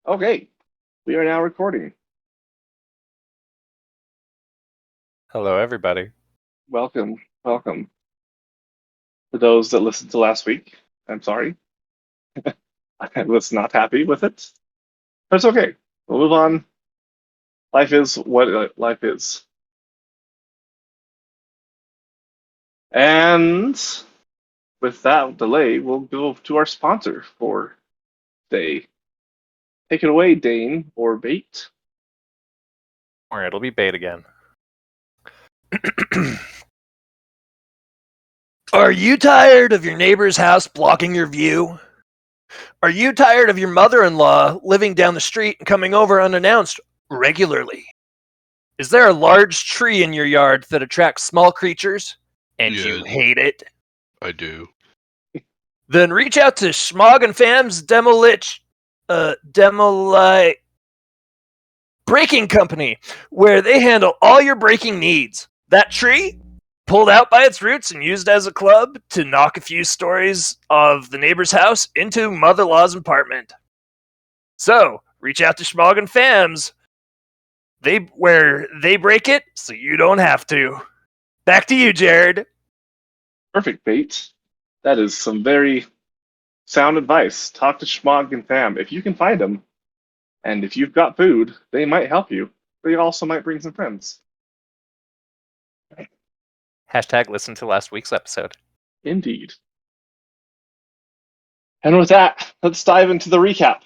Okay, we are now recording. Hello, everybody. Welcome, welcome. For those that listened to last week, I'm sorry. I was not happy with it. But it's okay. We'll move on. Life is what life is. And without delay, we'll go to our sponsor for today. Take it away, Dane or Bait. All right, it'll be bait again. Are you tired of your neighbor's house blocking your view? Are you tired of your mother in law living down the street and coming over unannounced regularly? Is there a large tree in your yard that attracts small creatures and you Yes, hate it? I do. Then reach out to Schmog and Fam's Demoli Breaking Company, where they handle all your breaking needs. That tree, pulled out by its roots and used as a club to knock a few stories of the neighbor's house into mother-in-law's apartment. So, reach out to Schmog and Fams, where they break it so you don't have to. Back to you, Jared. Perfect, Bait. That is some very sound advice. Talk to Schmog and Fam if you can find them. And if you've got food, they might help you. They also might bring some friends. Hashtag listen to last week's episode. Indeed. And with that, let's dive into the recap.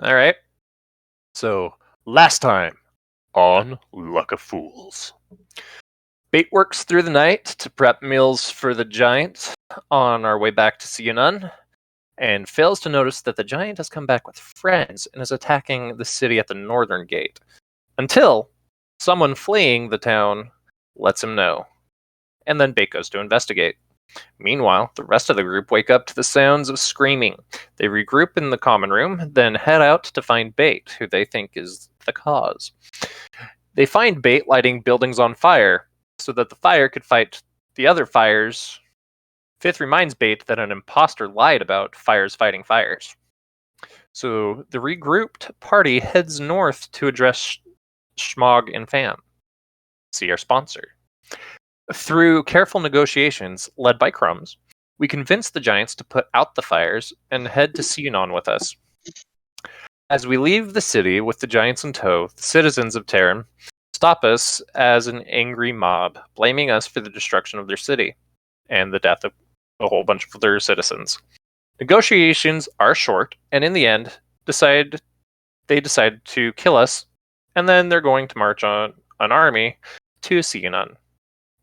All right. So, last time on Luck of Fools. Bait works through the night to prep meals for the giant on our way back to Sianan, and fails to notice that the giant has come back with friends and is attacking the city at the northern gate, until someone fleeing the town lets him know. And then Bait goes to investigate. Meanwhile, the rest of the group wake up to the sounds of screaming. They regroup in the common room, then head out to find Bait, who they think is the cause. They find Bait lighting buildings on fire so that the fire could fight the other fires. Fifth reminds Bait that an imposter lied about fires fighting fires. So the regrouped party heads north to address Schmog and Fam. See our sponsor. Through careful negotiations led by Crumbs, we convince the giants to put out the fires and head to Sionon with us. As we leave the city with the giants in tow, the citizens of Terran stop us as an angry mob, blaming us for the destruction of their city and the death of a whole bunch of their citizens. Negotiations are short, and in the end, they decide to kill us, and then they're going to march on an army to Sionon.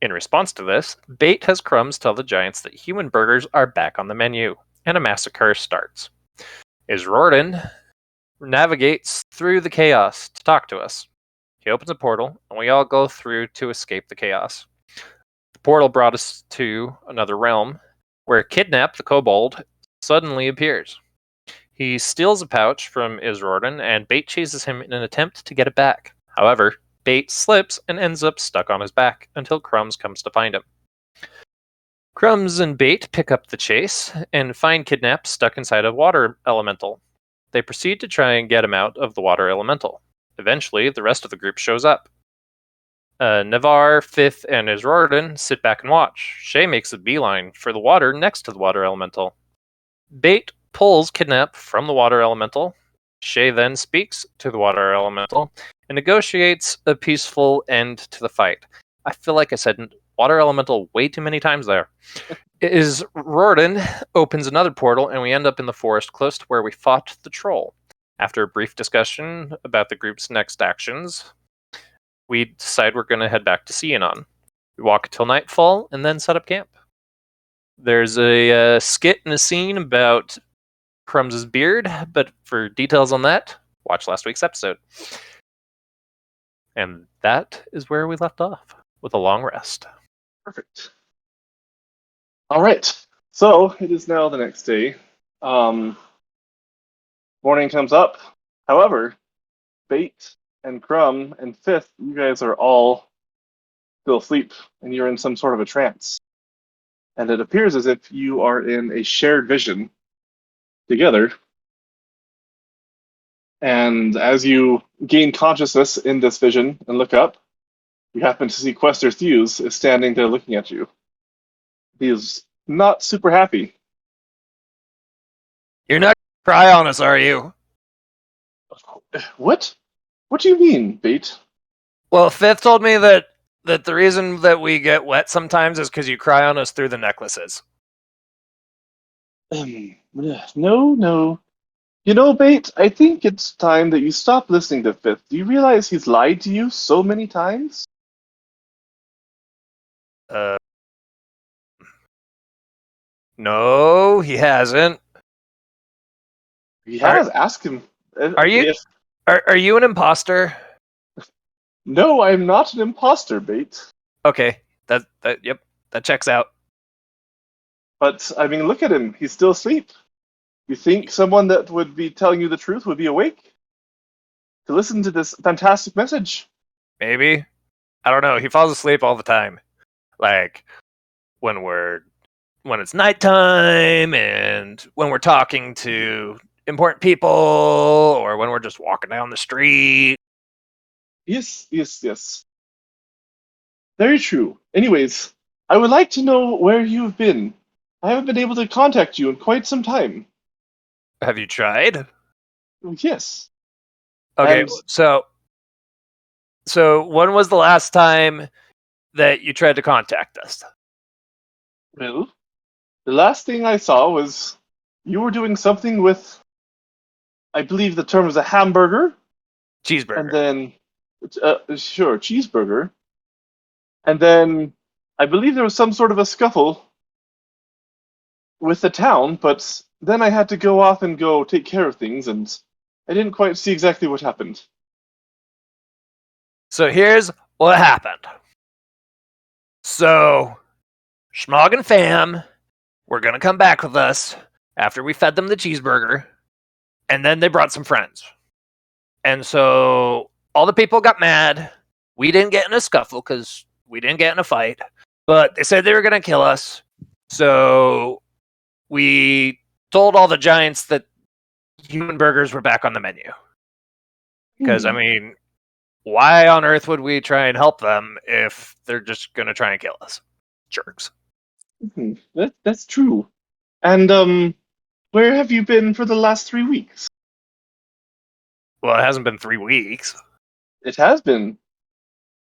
In response to this, Bait has Crumbs tell the giants that human burgers are back on the menu, and a massacre starts. Isrorden navigates through the chaos to talk to us. He opens a portal, and we all go through to escape the chaos. The portal brought us to another realm, where Kidnap the kobold suddenly appears. He steals a pouch from Isrorden, and Bait chases him in an attempt to get it back. However, Bait slips and ends up stuck on his back until Crumbs comes to find him. Crumbs and Bait pick up the chase and find Kidnap stuck inside a water elemental. They proceed to try and get him out of the water elemental. Eventually, the rest of the group shows up. Navar, Fifth, and Isrorden sit back and watch. Shay makes a beeline for the water next to the water elemental. Bait pulls Kidnap from the water elemental. Shay then speaks to the water elemental and negotiates a peaceful end to the fight. I feel like I said water elemental way too many times there. Rorden opens another portal, and we end up in the forest close to where we fought the troll. After a brief discussion about the group's next actions, we decide we're going to head back to Sionon. We walk until nightfall and then set up camp. There's a skit and a scene about Crumbs' beard, but for details on that, watch last week's episode. And that is where we left off, with a long rest. Perfect. All right. So it is now the next day. Morning comes up. However, Bait and Crumb and Fifth, you guys are all still asleep, and you're in some sort of a trance. And it appears as if you are in a shared vision together. And as you gain consciousness in this vision and look up, you happen to see Quester Thews is standing there looking at you. He is not super happy. You're not gonna cry on us, are you? What? What do you mean, Bait? Well, Fifth told me that the reason that we get wet sometimes is because you cry on us through the necklaces. No, no. You know, Bait, I think it's time that you stop listening to Fifth. Do you realize he's lied to you so many times? Uh, no, he hasn't. He Are has. Ask him. are you If are you an imposter? no, I'm not an imposter, Bait. Okay, yep, that checks out. But I mean, look at him. He's still asleep. You think someone that would be telling you the truth would be awake to listen to this fantastic message? Maybe, I don't know. He falls asleep all the time, like when it's nighttime and when we're talking to important people or when we're just walking down the street. Yes, yes, yes. Very true. Anyways, I would like to know where you've been. I haven't been able to contact you in quite some time. Have you tried? Yes. Okay, And, so when was the last time that you tried to contact us? well, the last thing I saw was you were doing something with, I believe the term was a hamburger, and Cheeseburger. then, sure, cheeseburger. And then I believe there was some sort of a scuffle with the town, but then I had to go off and go take care of things, and I didn't quite see exactly what happened. So here's what happened. So Schmog and Fam were gonna come back with us after we fed them the cheeseburger, and then they brought some friends. And so all the people got mad. We didn't get in a scuffle because we didn't get in a fight, but they said they were gonna kill us. So we told all the giants that human burgers were back on the menu. Because I mean, why on earth would we try and help them if they're just gonna try and kill us? Jerks. That's true. And where have you been for the last 3 weeks? Well, it hasn't been 3 weeks. It has been.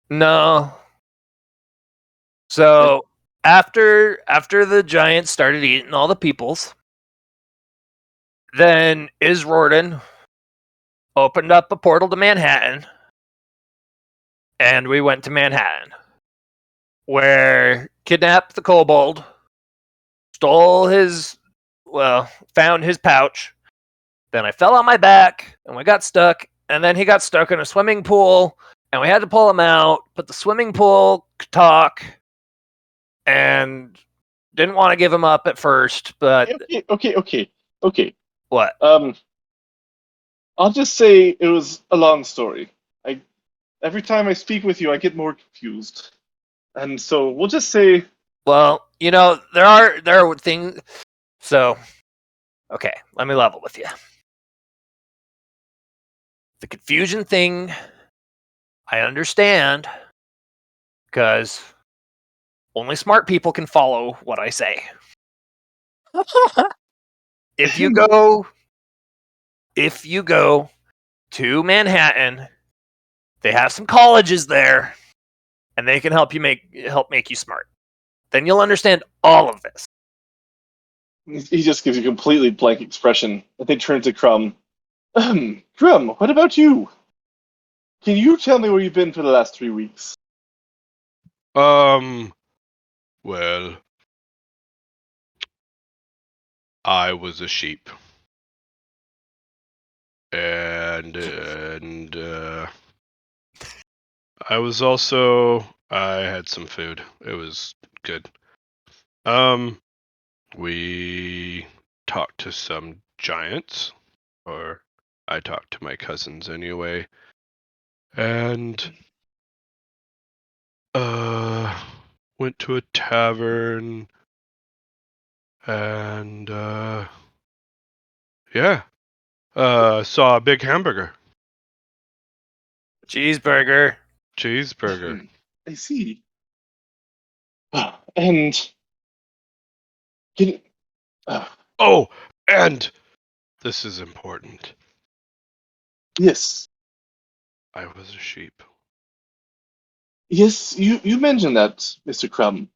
No. It, So after the giants started eating all the peoples, then Isrorden opened up a portal to Manhattan, and we went to Manhattan, where kidnapped the kobold, stole his, found his pouch. Then I fell on my back, and we got stuck, and then he got stuck in a swimming pool, and we had to pull him out, but the swimming pool could talk, and didn't want to give him up at first, but okay. what? I'll just say it was a long story. I every time I speak with you, I get more confused, and so we'll just say Well, there are things. So, okay, let me level with you. The confusion thing, I understand, because only smart people can follow what I say. if you go, if you go to Manhattan, they have some colleges there, and they can help make you smart. Then you'll understand all of this. he just gives you a completely blank expression. I think turns to Crumb. Crumb, what about you? Can you tell me where you've been for the last 3 weeks? Well, I was a sheep. And I was also I had some food. It was good. We talked to some giants, or I talked to my cousins anyway. And went to a tavern and yeah, Saw a big hamburger. Cheeseburger. Cheeseburger. I see. And can Oh, and this is important. yes, I was a sheep. yes, you mentioned that, Mr. Crumb.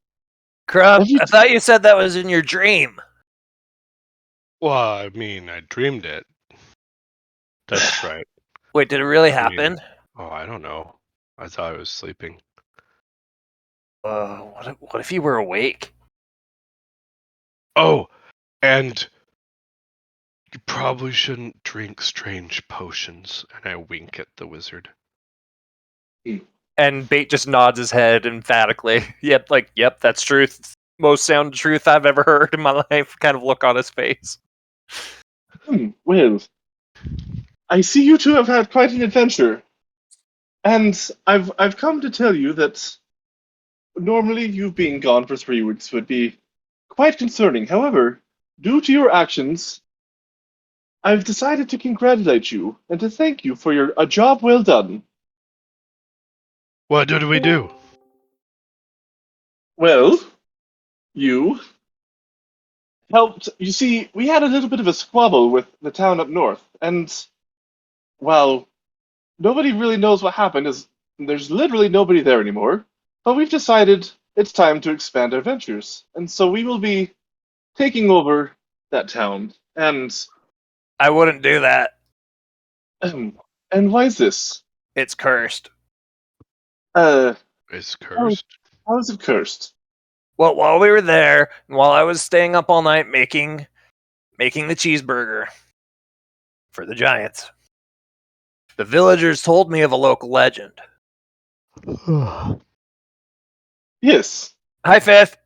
Crumb, Have you- I thought you said that was in your dream. Well, I mean, I dreamed it. That's right. Wait, did it really I mean, happen? Oh, I don't know. I thought I was sleeping. What if you were awake? Oh, and you probably shouldn't drink strange potions. And I wink at the wizard. And Bait just nods his head emphatically. Yep, that's truth. Most sound truth I've ever heard in my life. Kind of look on his face. Well, I see you two have had quite an adventure, and I've come to tell you that normally you being gone for 3 weeks would be quite concerning. However, due to your actions, I've decided to congratulate you and to thank you for a job well done. What did we do? Well, you helped. You see, we had a little bit of a squabble with the town up north, and well, nobody really knows what happened. As there's literally nobody there anymore. But we've decided it's time to expand our ventures, and so we will be taking over that town. And I wouldn't do that. and why is this? It's cursed. It's cursed. How is it cursed? Well, while we were there, and while I was staying up all night making the cheeseburger for the giants, the villagers told me of a local legend. Yes. Hi, Fifth.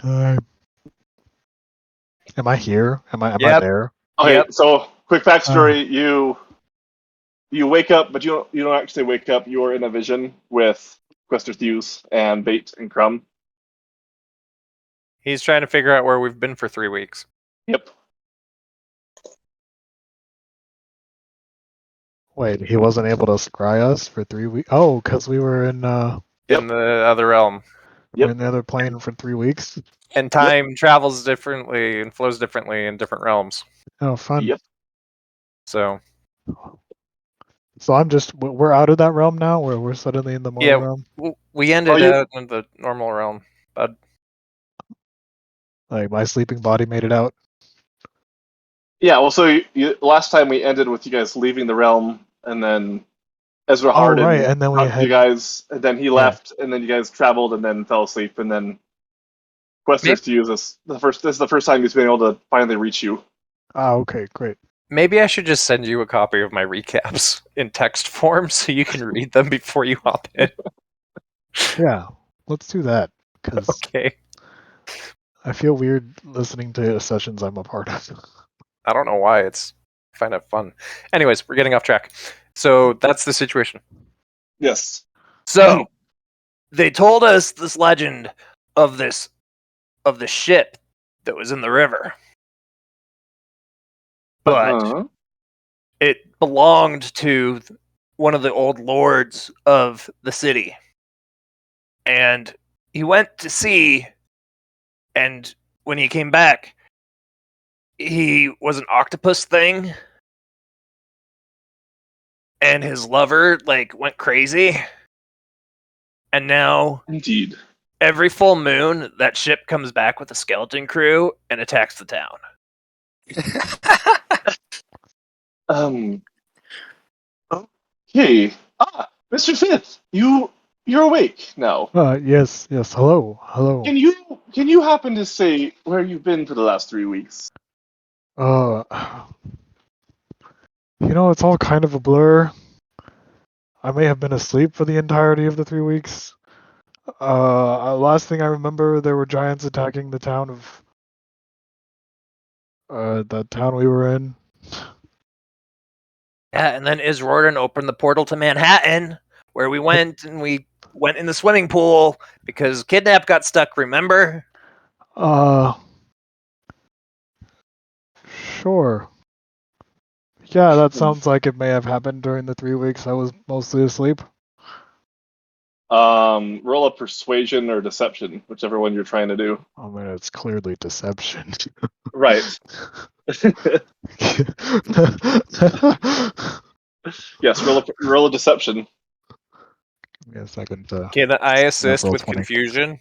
Am I here? Am I Yep. there? Okay. Yep. So, quick backstory: you wake up, but you don't actually wake up. You're in a vision with Quester Thews and Bait and Crumb. He's trying to figure out where we've been for 3 weeks. Yep. Wait, he wasn't able to scry us for 3 weeks? Oh, because we were in Yep. In the other realm. Yep. we're in the other plane for 3 weeks? And time travels differently and flows differently in different realms. Oh, fun. Yep. So, So we're out of that realm now? We're suddenly in the mortal Yeah. realm? we ended Oh, you- out in the normal realm. Like, my sleeping body made it out? Yeah. Well, so last time we ended with you guys leaving the realm, and then Ezra Oh, Hardin right, and then we talked to you had... guys, and then he left, and then you guys traveled, and then fell asleep, and then Quester's to use this. This is the first time he's been able to finally reach you. Ah, okay, great. Maybe I should just send you a copy of my recaps in text form so you can read them before you hop in. Yeah, let's do that, because Okay. I feel weird listening to sessions I'm a part of. I don't know why. I find it fun. Anyways, we're getting off track. So that's the situation. Yes. So, they told us this legend of the ship that was in the river. But Uh-huh. it belonged to one of the old lords of the city. And he went to sea, and when he came back, he was an octopus thing. And his lover went crazy. And now Indeed. every full moon that ship comes back with a skeleton crew and attacks the town. Okay. Mr. Fifth, you're awake now. Yes, hello. Can you happen to say where you've been for the last 3 weeks? It's all kind of a blur. I may have been asleep for the entirety of the 3 weeks. Last thing I remember, there were giants attacking the town we were in. Yeah, and then Isrorden opened the portal to Manhattan, where we went, and we went in the swimming pool because Kidnap got stuck, remember? Sure. Yeah, that sounds like it may have happened during the 3 weeks I was mostly asleep. Roll a persuasion or deception, whichever one you're trying to do. I mean, it's clearly deception. Right. Yes, roll a deception. Give me a second. Can I assist roll with 20. confusion?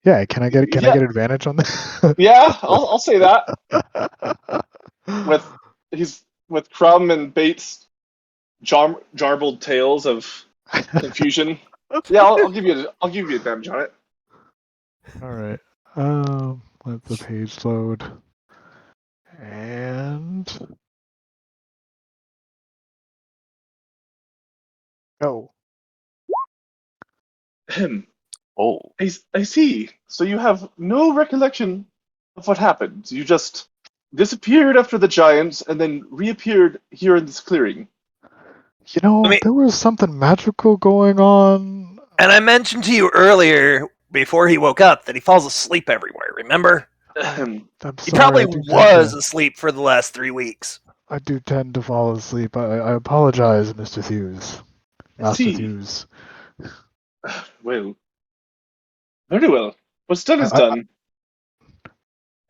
Yeah, can I get Yeah. advantage on this? Yeah, I'll say that. With Crumb and Bates jarbled tales of confusion. Yeah, I'll give you advantage on it. All right. Let the page load. And go. Oh. I see. So you have no recollection of what happened. You just disappeared after the giants and then reappeared here in this clearing. You know, I mean- there was something magical going on. And I mentioned to you earlier, before he woke up, that he falls asleep everywhere, remember? I'm He sorry. probably I do was tend asleep for the last 3 weeks. I do tend to fall asleep. I apologize, Mr. Hughes. I Master see. Hughes. Well, very well. What's done is I- done.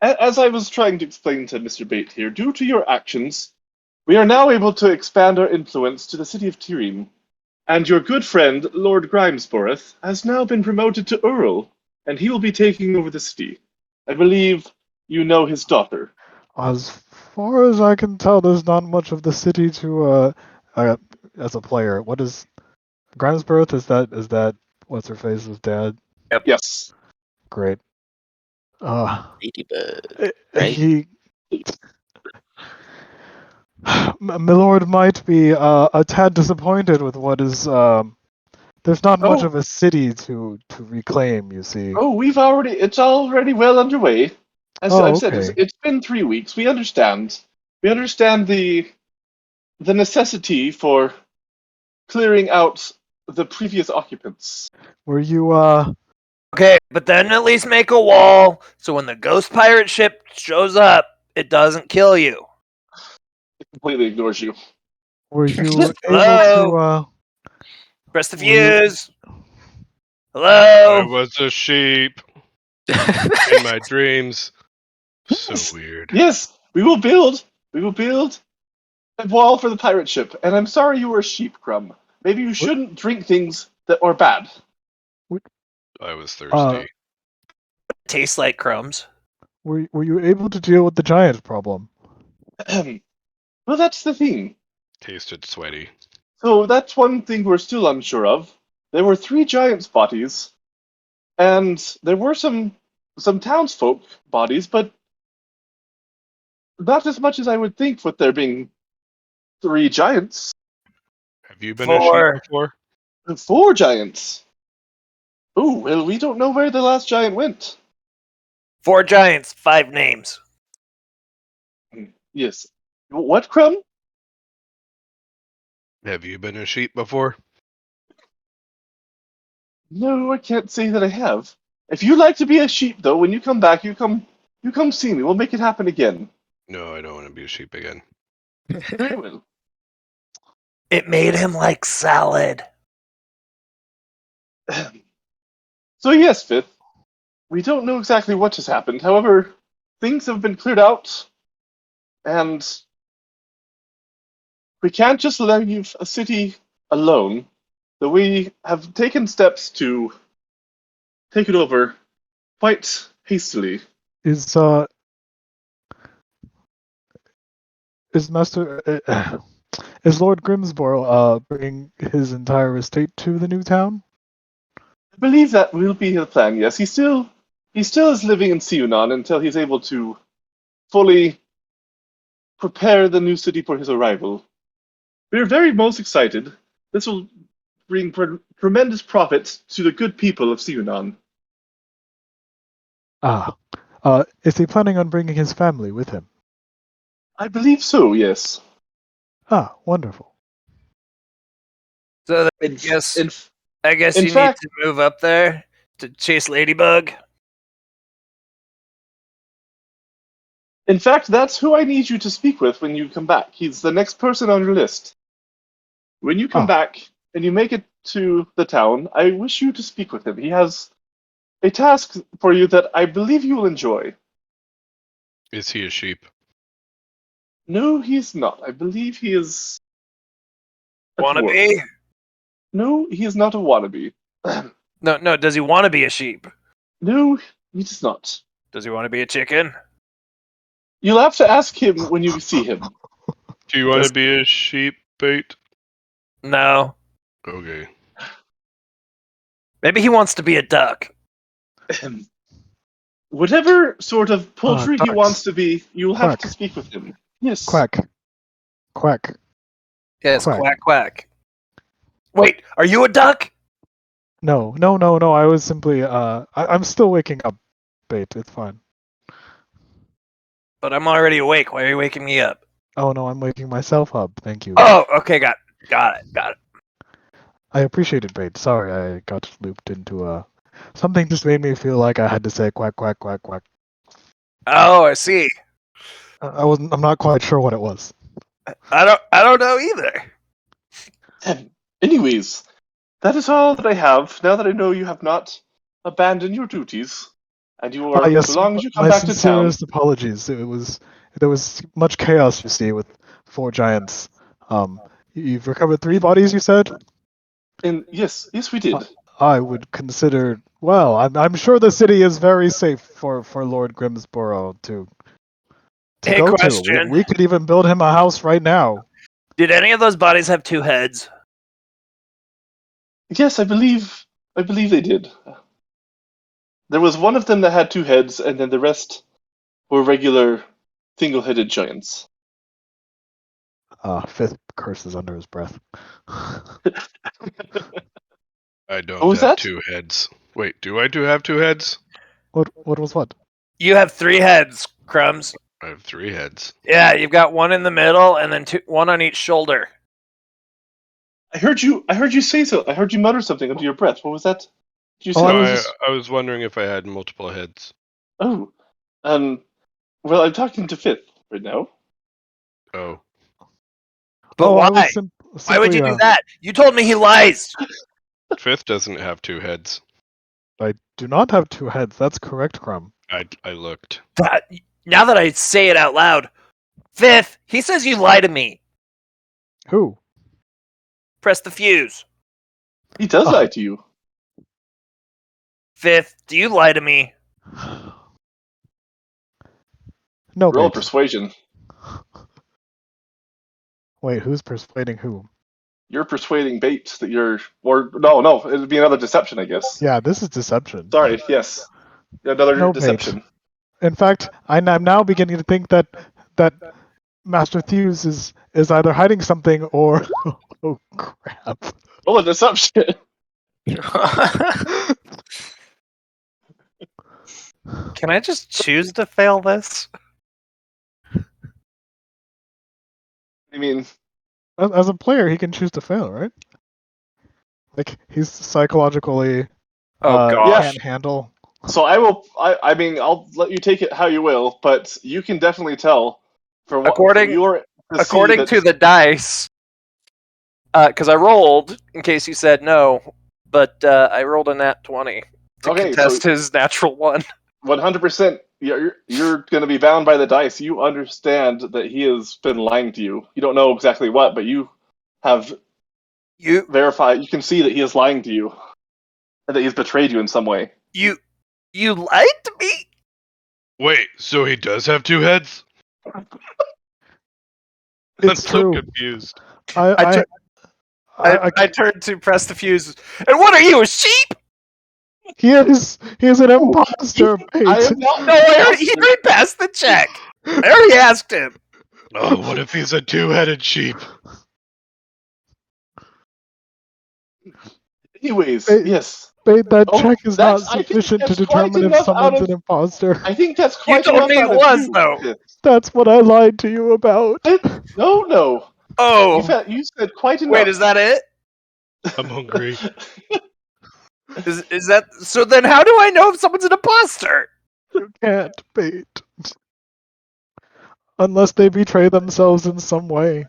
As I was trying to explain to Mr. Bate here, due to your actions, we are now able to expand our influence to the city of Tyrian. And your good friend, Lord Grimesboreth, has now been promoted to Earl, and he will be taking over the city. I believe you know his daughter. As far as I can tell, there's not much of the city to as a player. What is Grimesbirth? Is that what's her face's dad? Yes. Great. Ladybug. Right? He Milord might be a tad disappointed with what is there's not much Oh. of a city to reclaim, you see. Oh, it's already well underway. As Oh, I've said, okay. it's been 3 weeks. We understand. We understand the necessity for clearing out the previous occupants. Were you Okay, but then at least make a wall so when the ghost pirate ship shows up, it doesn't kill you. It completely ignores you. able Hello? to Press the were you- fuse. I Hello? was a sheep in my dreams. So Yes. weird. Yes, we will build a wall for the pirate ship. And I'm sorry you were a sheep, Crumb. Maybe you shouldn't drink things that are bad. I was thirsty. Tastes like crumbs. were you able to deal with the giant problem? Well, that's the thing. Tasted sweaty. So that's one thing we're still unsure of. There were 3 giants' bodies, and there were some townsfolk bodies, but not as much as I would think with there being 3 giants. Have you been a sheep 4. before? 4 giants. Ooh, well, we don't know where the last giant went. 4 giants, 5 names. Yes. What, Crumb? Have you been a sheep before? No, I can't say that I have. If you'd like to be a sheep, though, when you come back, you come see me. We'll make it happen again. No, I don't want to be a sheep again. I will. It made him like salad. So yes, Fifth. We don't know exactly what has happened. However, things have been cleared out, and we can't just leave a city alone. So we have taken steps to take it over quite hastily. Is Master is Lord Grimsborough bringing his entire estate to the new town? I believe that will be the plan. Yes, he still is living in Siunan until he's able to fully prepare the new city for his arrival. We are very most excited. This will bring tremendous profit to the good people of Siunan. Is he planning on bringing his family with him? I believe so. Yes. Wonderful. So In, I guess in you fact- need to move up there to chase Ladybug. In fact, that's who I need you to speak with when you come back. He's the next person on your list. When you come Oh. back and you make it to the town, I wish you to speak with him. He has a task for you that I believe you will enjoy. Is he a sheep? No, he's not. I believe he is a dwarf. Wannabe? No, he is not a wannabe. No. Does he want to be a sheep? No, he does not. Does he want to be a chicken? You'll have to ask him when you see him. Do you want Does- to be a sheep, Bait? No. Okay. Maybe he wants to be a duck. Whatever sort of poultry he ducks. wants to be, you'll have Quack. to speak with him. Yes. Quack. Quack. Yes, Quack. quack quack. Wait, are you a duck? No. I was simply I'm still waking up, Bait. It's fine. But I'm already awake. Why are you waking me up? Oh no, I'm waking myself up. Thank you. Oh, okay, got it. I appreciate it, Bait. Sorry, I got looped into something just made me feel like I had to say quack quack quack quack. Oh, I see. I'm not quite sure what it was. I don't know either. Anyways, that is all that I have. Now that I know you have not abandoned your duties, and you are, Yes, as long as you come my back to town, sincerest apologies. There was much chaos, you see, with 4 giants. You've recovered 3 bodies, you said? and yes, we did. I would consider. Well, I'm sure the city is very safe for Lord Grimsborough to Hey, go question. to. We could even build him a house right now. Did any of those bodies have 2 heads? Yes, I believe they did. There was one of them that had 2 heads, and then the rest were regular single-headed giants. Fifth curses under his breath. I don't What was have that? 2 heads. Wait, do I have 2 heads? What was what? You have 3 heads, Crumbs. I have 3 heads. Yeah, you've got one in the middle and then 1 on each shoulder. I heard you say so. I heard you mutter something under your breath. What was that? Did you say? Oh, I No, was I, just- I was wondering if I had multiple heads. Oh, well, I'm talking to Fifth right now. Oh. But I why? was Why would you simply, do that? You told me he lies. Fifth doesn't have 2 heads. I do not have 2 heads. That's correct, Crumb. I looked. Now that I say it out loud, Fifth, he says you lie to me. Who? Press the fuse. He does Oh. lie to you. Fifth, do you lie to me? No, Roll Bait. persuasion. Wait, who's persuading who? You're persuading Bait that you're, or no, it'd be another deception, I guess. Yeah, this is deception. Sorry, yes, another No, Bait. deception. In fact, I'm now beginning to think that Master Thewes is either hiding something or oh crap. Roll a deception. Can I just choose to fail this? I mean, As a player, he can choose to fail, right? Like he's psychologically Oh gosh. can't handle. so I mean, I'll let you take it how you will, but you can definitely tell for what According- According to the dice, because I rolled, in case you said no, but I rolled a nat 20 to Okay, contest so- his natural 1. 100%, you're going to be bound by the dice. You understand that he has been lying to you. You don't know exactly what, but you have You verified. You can see that he is lying to you, and that he's betrayed you in some way. you lied to me? Wait, so he does have 2 heads? It's I'm so true. confused. I I turned to press the fuse. And what are you, a sheep? he is an imposter, Bait. I am not. No, he already passed the check. I already asked him. Oh, what if he's a 2-headed sheep? Anyways, Hey, yes, Bait, that Oh, check is not I think sufficient to that's quite determine if enough out someone's of- an imposter. I think that's You quite told enough me it out of was, you. though. That's what I lied to you about. No. Oh, You said quite enough. wait, is that it? I'm hungry. Is that so? Then how do I know if someone's an imposter? You can't, Bait. Unless they betray themselves in some way.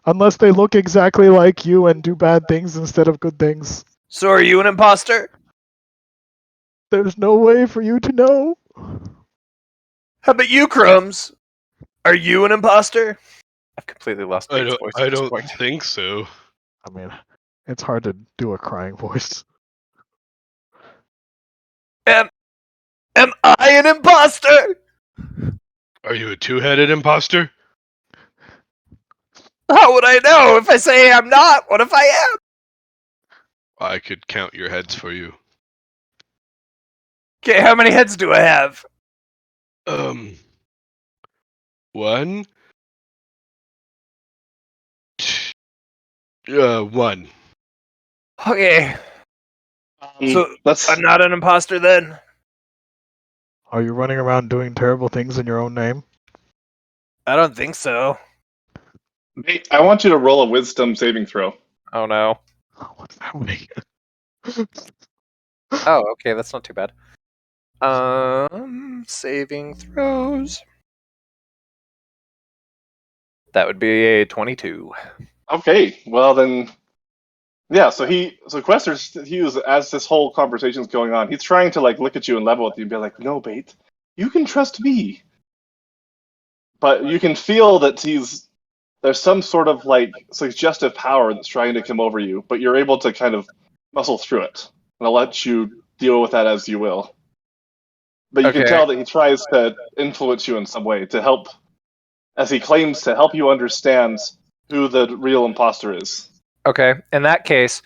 Unless they look exactly like you and do bad things instead of good things. So are you an imposter? There's no way for you to know. How about you, Crumbs? Are you an imposter? I've completely lost I Bait's don't. voice I at this don't point. think so. I mean, it's hard to do a crying voice. Am I an imposter? Are you a two-headed imposter? How would I know if I say I'm not? What if I am? I could count your heads for you. Okay, how many heads do I have? One. One. Okay, so Let's. I'm not an imposter then? Are you running around doing terrible things in your own name? I don't think so. Bait, I want you to roll a wisdom saving throw. Oh no. What's happening? Oh, okay, that's not too bad. Saving throws. That would be a 22. Okay, well then, yeah. So Quester's as this whole conversation's going on, he's trying to like look at you and level with you and be like, "No, Bait, you can trust me." But you can feel that there's some sort of like suggestive power that's trying to come over you, but you're able to kind of muscle through it, and I'll let you deal with that as you will. But you can Okay. tell that he tries to influence you in some way to help, as he claims to help you understand who the real imposter is. Okay, in that case,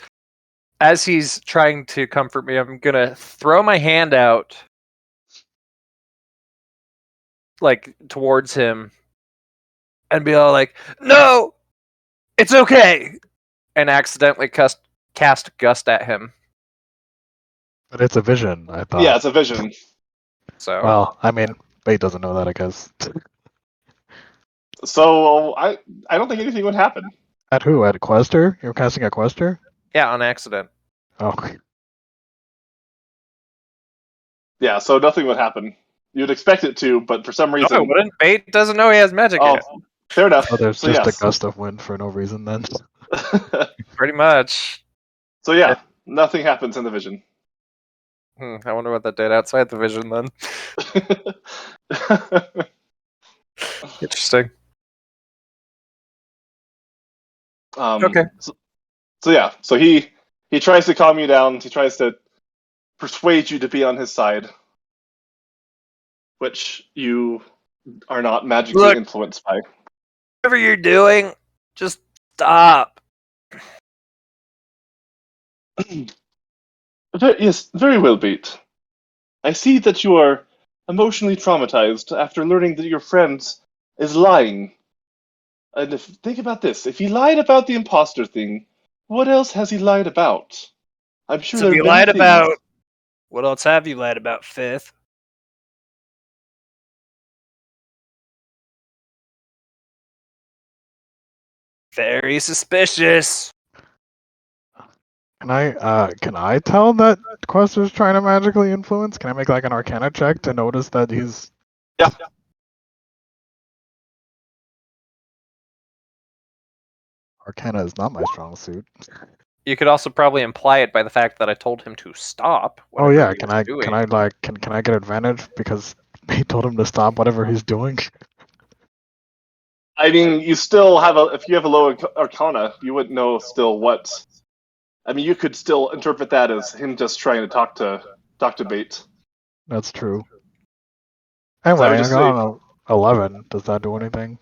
as he's trying to comfort me, I'm gonna throw my hand out, like, towards him, and be all like, "No! It's okay!" And accidentally cast Gust at him. But it's a vision, I thought. Yeah, it's a vision. So, Well, I mean, Bait doesn't know that, I guess. So I don't think anything would happen. At who? At Quester? You're casting a Quester? yeah, on accident. Oh. Yeah, so nothing would happen. You'd expect it to, but for some No, I reason. wouldn't. Bait doesn't know he has magic in Oh, it. fair enough. Oh, there's So just a yes. gust of wind for no reason then. Pretty much. So yeah, nothing happens in the vision. I wonder what that did outside the vision then. Interesting. Okay. So yeah, so he tries to calm you down. He tries to persuade you to be on his side, which you are not magically Look. influenced by. Whatever you're doing, just stop. Yes, very well, Beat. I see that you are emotionally traumatized after learning that your friend is lying. And think about this: if he lied about the imposter thing, what else has he lied about? I'm sure So there if are you many lied things. about, what else have you lied about, Fifth? Very suspicious. Can I tell that Quester's trying to magically influence? Can I make like an Arcana check to notice that he's? Yeah. Arcana is not my strong suit. You could also probably imply it by the fact that I told him to stop. Oh whatever yeah, he can was I doing. can I like can I get advantage because he told him to stop whatever he's doing? I mean, you still have if you have a low arcana, you wouldn't know still what. I mean, you could still interpret that as him just trying to talk to Bait. That's true. So I Anyway, would I just got say, on a 11. Does that do anything?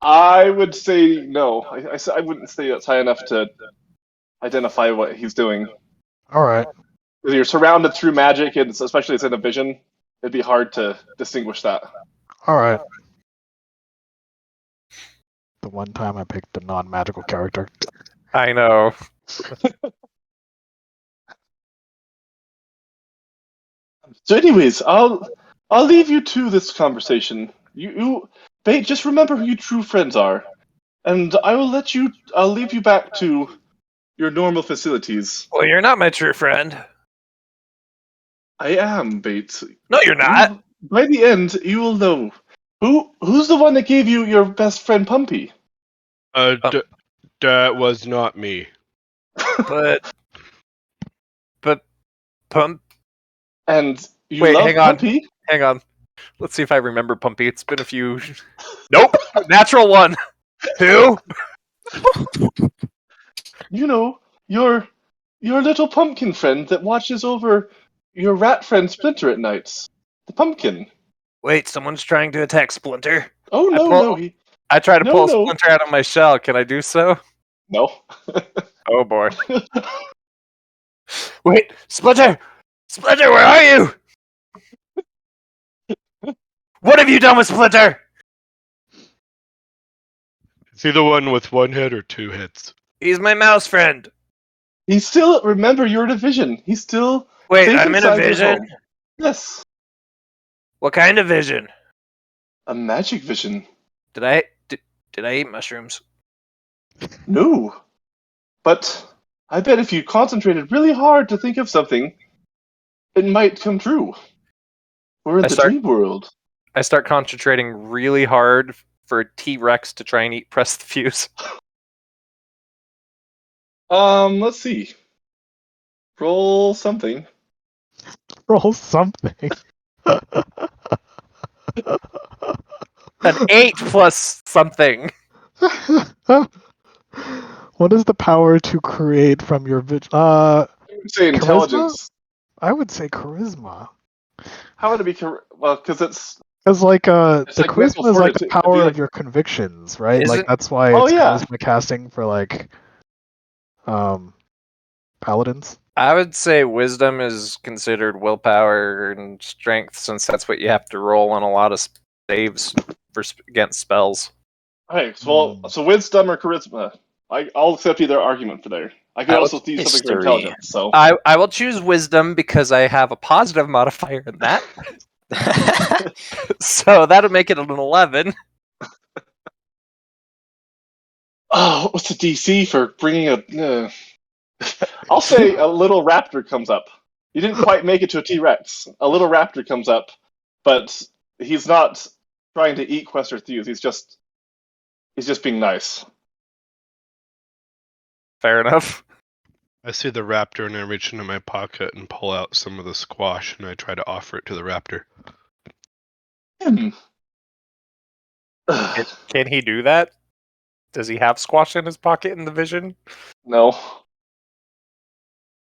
I would say no. I wouldn't say that's high enough to identify what he's doing. All right. If you're surrounded through magic, and especially it's in a vision, it'd be hard to distinguish that. All right. The one time I picked a non-magical character. I know. So, anyways, I'll leave you to this conversation. You Bait, just remember who your true friends are, and I'll leave you back to your normal facilities. Well, you're not my true friend. I am, Bait. No, you're not. By the end, you will know. Who's the one that gave you your best friend Pumpy? That was not me. But Pump. And you Wait, love hang on. Pumpy? Hang on. Let's see if I remember Pumpy. It's been a few. Nope. Natural one. Who? You know, your little pumpkin friend that watches over your rat friend Splinter at nights. The pumpkin. Wait, someone's trying to attack Splinter. Oh I no, pull. no, I try to no, pull no. Splinter out of my shell. Can I do so? No. Oh boy. Wait, Splinter! Splinter, where are you? What have you done with Splinter? Is he the one with one head or two heads? He's my mouse friend. He's still, remember, you're in a vision. He's still Wait, safe I'm in a inside your vision? home. Yes. What kind of vision? A magic vision. Did I eat mushrooms? No. But I bet if you concentrated really hard to think of something, it might come true. We're in I the start- dream world. I start concentrating really hard for a T-Rex to try and press the fuse. Let's see. Roll something. Roll something. An 8 plus something. What is the power to create from your vision? I would say intelligence. I would say charisma. How would it be? Well, because it's Because It's the like mental charisma is like the fortitude. It'd be power like- of your convictions, right? Is Like it- that's why Oh, it's yeah. charisma casting for like paladins. I would say wisdom is considered willpower and strength, since that's what you have to roll on a lot of saves for against spells. okay. So, so wisdom or charisma? I'll accept either argument for there. I could How also do something for history? intelligence. So I will choose wisdom because I have a positive modifier in that. So that'll make it an 11. oh, what's the DC for bringing a? I'll say a little raptor comes up. You didn't quite make it to a T-Rex. A little raptor comes up, but he's not trying to eat Quest or Thews. He's just being nice. Fair enough. I see the raptor and I reach into my pocket and pull out some of the squash and I try to offer it to the raptor. Hmm. Can he do that? Does he have squash in his pocket in the vision? No.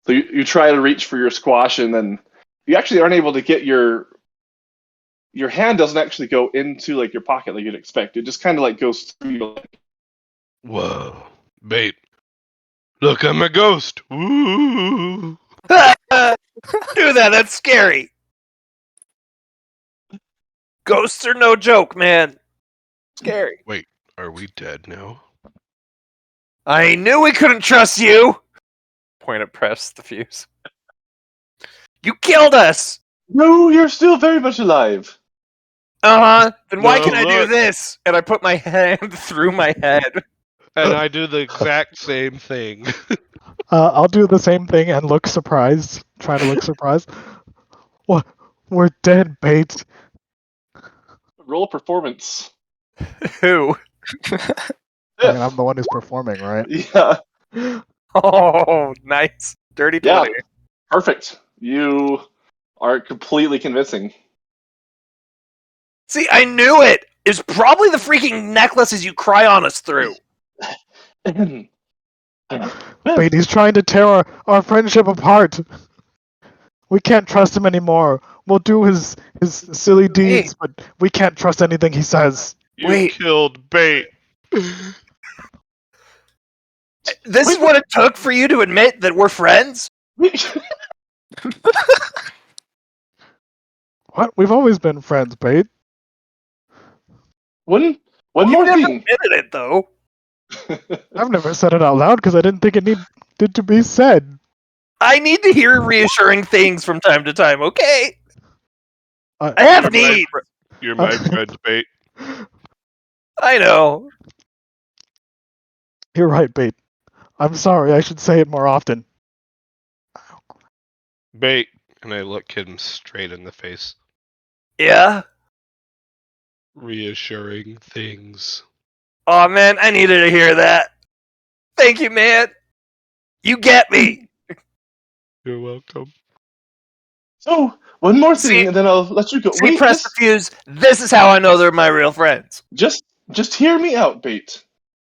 So you try to reach for your squash, and then you actually aren't able to get your hand doesn't actually go into like your pocket like you'd expect. It just kind of like goes through your leg. Whoa. Bait. Look, I'm a ghost. Woo! Do that. That's scary. Ghosts are no joke, man. Scary. Wait, are we dead now? I knew we couldn't trust you. Point at press the fuse. You killed us. No, you're still very much alive. Then why No, can I do look. this? And I put my hand through my head. And I do the exact same thing. I'll do the same thing and look surprised. Try to look surprised. What? We're dead, Bait. Roll performance. Who? I mean, I'm the one who's performing, right? Yeah, Oh, nice. Dirty yeah, 20. perfect. You are completely convincing. See, I knew it. It's probably the freaking necklaces you cry on us through. Bait, he's trying to tear our friendship apart. We can't trust him anymore. We'll do his silly deeds, but we can't trust anything he says. You Wait. killed Bait. This is what it took for you to admit that we're friends? What? We've always been friends, Bait. One You more never thing. admitted it, though. I've never said it out loud because I didn't think it needed to be said. I need to hear reassuring things from time to time, okay? I- I have You're my needs. You're my friend, Bait. I know. You're right, Bait. I'm sorry. I should say it more often. Bait. And I look him straight in the face. Yeah? reassuring things. Oh man, I needed to hear that. Thank you, man. You get me. You're welcome. So, one more thing, See- and then I'll let you go. See, Wait, press the fuse. This is how I know they're my real friends. just hear me out, Bait.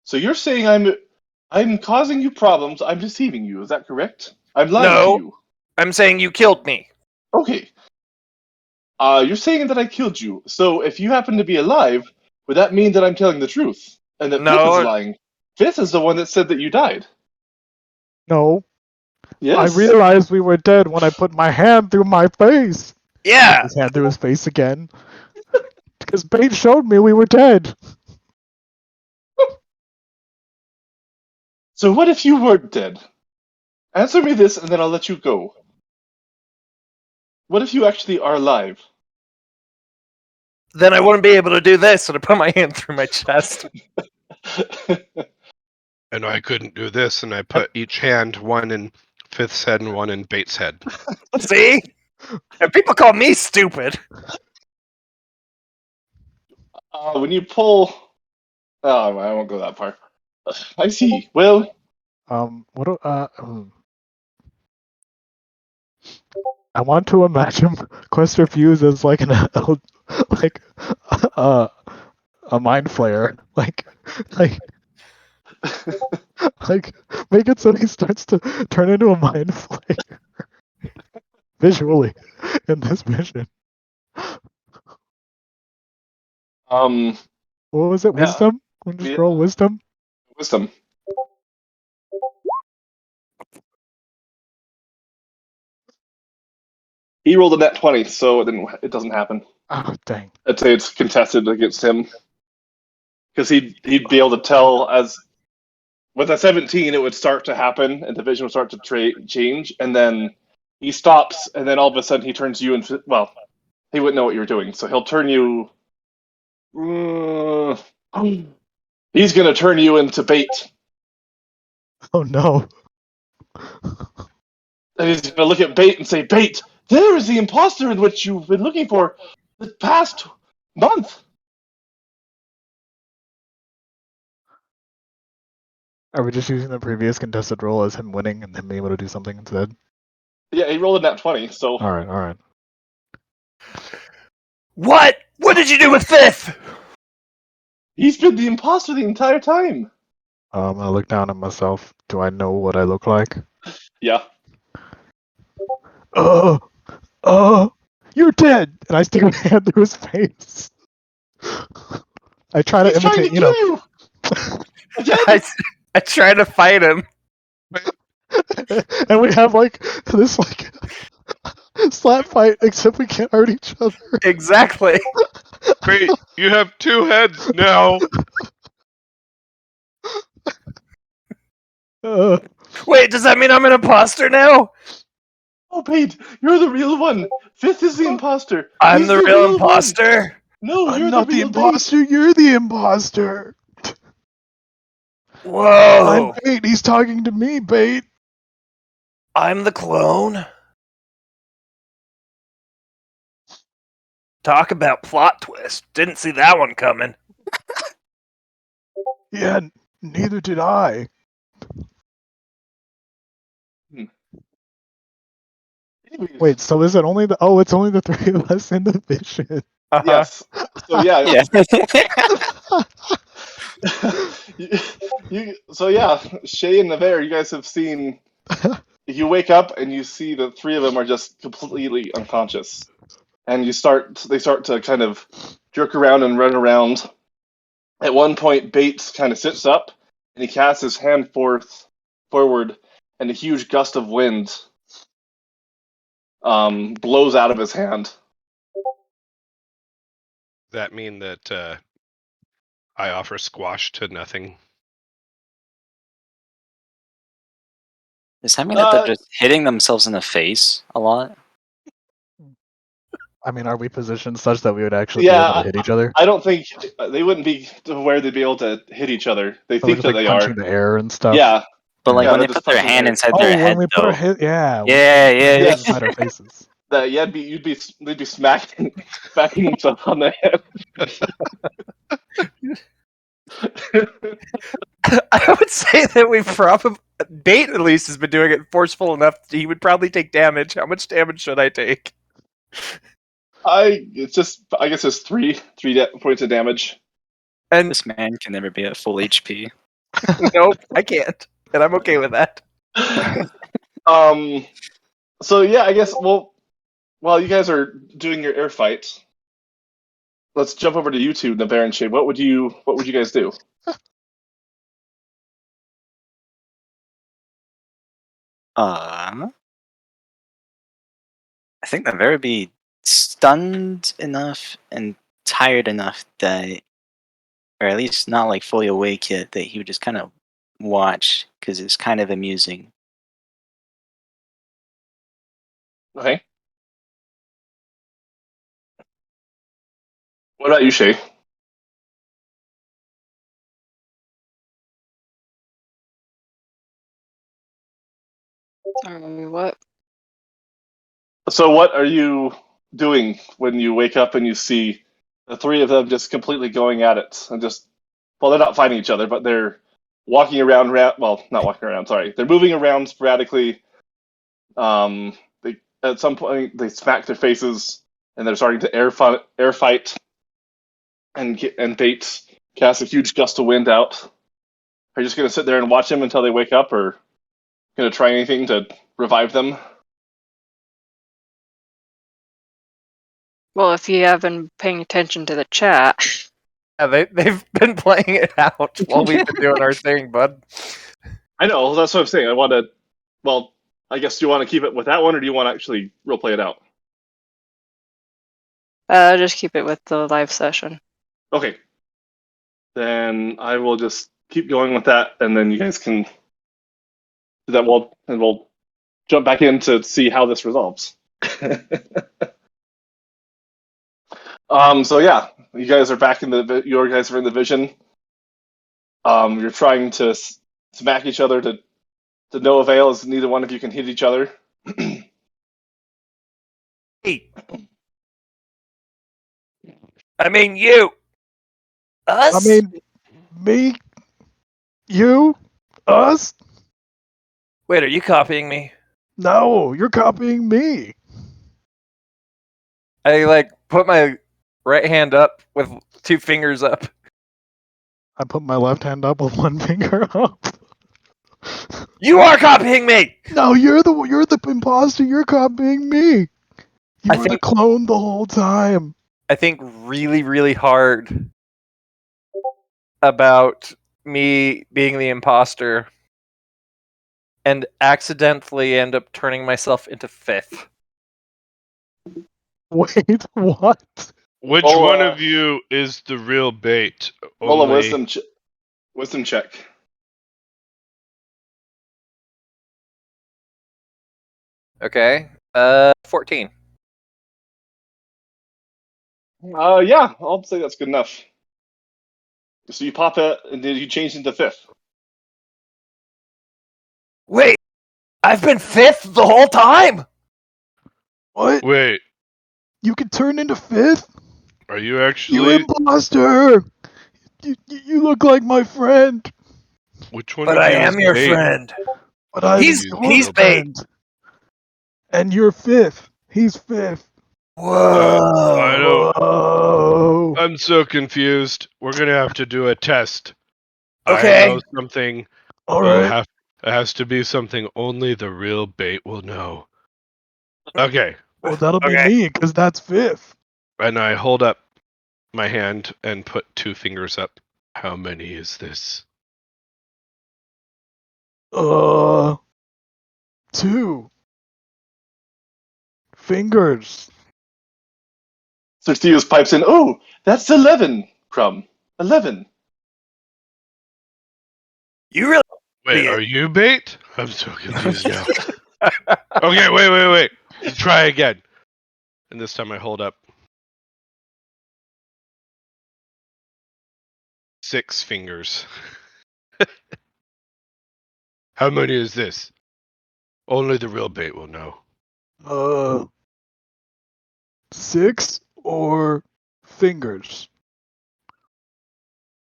So you're saying I'm causing you problems. I'm deceiving you. Is that correct? I'm lying to No. you. I'm saying you killed me. Okay. You're saying that I killed you. So if you happen to be alive, would that mean that I'm telling the truth and that Fifth is No. lying? Fifth is the one that said that you died. No, Yes. I realized we were dead when I put my hand through my face. Yeah. His hand through his face again. Because Bait showed me we were dead. So what if you weren't dead? Answer me this, and then I'll let you go. What if you actually are alive? Then I wouldn't be able to do this, and I put my hand through my chest. And I couldn't do this, and I put each hand, one in Fifth's head and one in Bates' head. See? And people call me stupid. When you pull, oh, I won't go that far. I see. Well, What do, I want to imagine Quest for Fuse as like like uh, a mind flayer, like make it so he starts to turn into a mind flayer visually in this mission. um, What was it? Yeah. Wisdom? We'll just Yeah. roll wisdom. wisdom. He rolled a net 20, so it doesn't happen. Oh dang! I'd say it's contested against him because he'd be able to tell as with a 17 it would start to happen and the vision would start to change, and then he stops, and then all of a sudden he turns you into, well, he wouldn't know what you're doing, so he'll turn you. He's gonna turn you into Bait, Oh no! and he's gonna look at Bait and say, "Bait, there is the imposter in which you've been looking for the past month." Are we just using the previous contested roll as him winning and him being able to do something instead? Yeah, he rolled a net 20, so All right. What? What did you do with Fifth? he's been the imposter the entire time. I'm gonna look down at myself. Do I know what I look like? Yeah. Oh, you're dead! And I stick my hand through his face. I try to He's trying to imitate, kill you. Again? I try to fight him. and we have like this like slap fight, except we can't hurt each other. Exactly. Wait, you have two heads now. Wait, does that mean I'm an imposter now? Oh, Pete, you're the real one. Fifth is the imposter. I'm He's the real one. imposter? No, I'm you're not the the real imposter. You're the imposter. Whoa. I'm Bait. He's talking to me, Bait. I'm the clone? Talk about plot twist. Didn't see that one coming. Yeah, neither did I. Anyways, Wait, so is it only the? Oh, it's only the three of us in the vision. yes. So yeah. Yeah. So yeah, Shay and Navarre, you guys have seen. You wake up and you see the three of them are just completely unconscious, and they start to kind of jerk around and run around. At one point, Bates kind of sits up and he casts his hand forward, and a huge gust of wind blows out of his hand. That mean that I offer squash to nothing? Does that mean that they're Uh, just hitting themselves in the face a lot? I mean, are we positioned such that we would actually be Yeah, able to hit each other? I don't think they wouldn't be to where they'd be able to hit each other. They So we're think just that like they punching are. the air and stuff. Yeah. But like Yeah, when they're they just put their punching hand the air. inside Oh, their when head, we put though. our hit, yeah. Yeah, yeah, we yeah. inside our faces. that you'd be they'd be smacking each other on the head. I would say that we've probably Bait at least has been doing it forceful enough that he would probably take damage. How much damage should I take? I guess it's three points of damage. And This man can never be at full HP. nope, I can't. And I'm okay with that. So yeah, I guess while you guys are doing your air fight, let's jump over to you two, Navarre and Shade. What would you guys do? I think that very be stunned enough and tired enough that, or at least not like fully awake yet, that he would just kind of watch because it's kind of amusing. Okay. What about you, Shay? What? So what are you doing when you wake up and you see the three of them just completely going at it and just they're not fighting each other, but they're walking around. Well, not walking around. Sorry, they're moving around sporadically. They at some point they smack their faces and they're starting to air fight, and Bait casts a huge gust of wind out. Are you just gonna sit there and watch them until they wake up, or gonna try anything to revive them? Well, if you have been paying attention to the chat, Yeah, they've been playing it out while we've been doing our thing, bud. I know, that's what I'm saying. I want to. Well, I guess do you want to keep it with that one, or do you want to actually role play it out? just keep it with the live session. Okay. Then I will just keep going with that, and then you guys can do that. We'll jump back in to see how this resolves. So yeah, you guys are back in your guys are in the vision. You're trying to smack each other to no avail, as neither one of you can hit each other. Hey. I mean you. Us? I mean, me, you, us? Wait, are you copying me? No, you're copying me. I put my right hand up with 2 fingers up. I put my left hand up with one finger up. You are copying me. No, you're the imposter. You're copying me. You I were the think- clone the whole time. I think really, really hard about me being the imposter and accidentally end up turning myself into fifth. Wait, what? Which Roll one a- of you is the real bait? Roll a Only wisdom check. Okay. 14. Yeah, I'll say that's good enough. So you pop it, and then you change into fifth. Wait, I've been fifth the whole time. What? Wait, You can turn into fifth? are you You actually? imposter! You look like my friend, Which one But of I you am is your bait? friend. but I'm He's your bait. friend. And you're fifth. He's fifth. Whoa. I don't. Whoa. I'm so confused. We're gonna have to do a test. Okay. I know something, All but right. it has to be something only the real bait will know. Okay, Well, that'll be Okay. me, because that's fifth. and I hold up my hand and put 2 fingers up. How many is this? 2 fingers. Sixtius pipes in. Oh, that's 11. Crumb. 11. You really Wait, Idiot. are you bait? I'm so confused now. Okay, wait. Let's try again. And this time I hold up 6 fingers. How many is this? Only the real bait will know. 6 or fingers?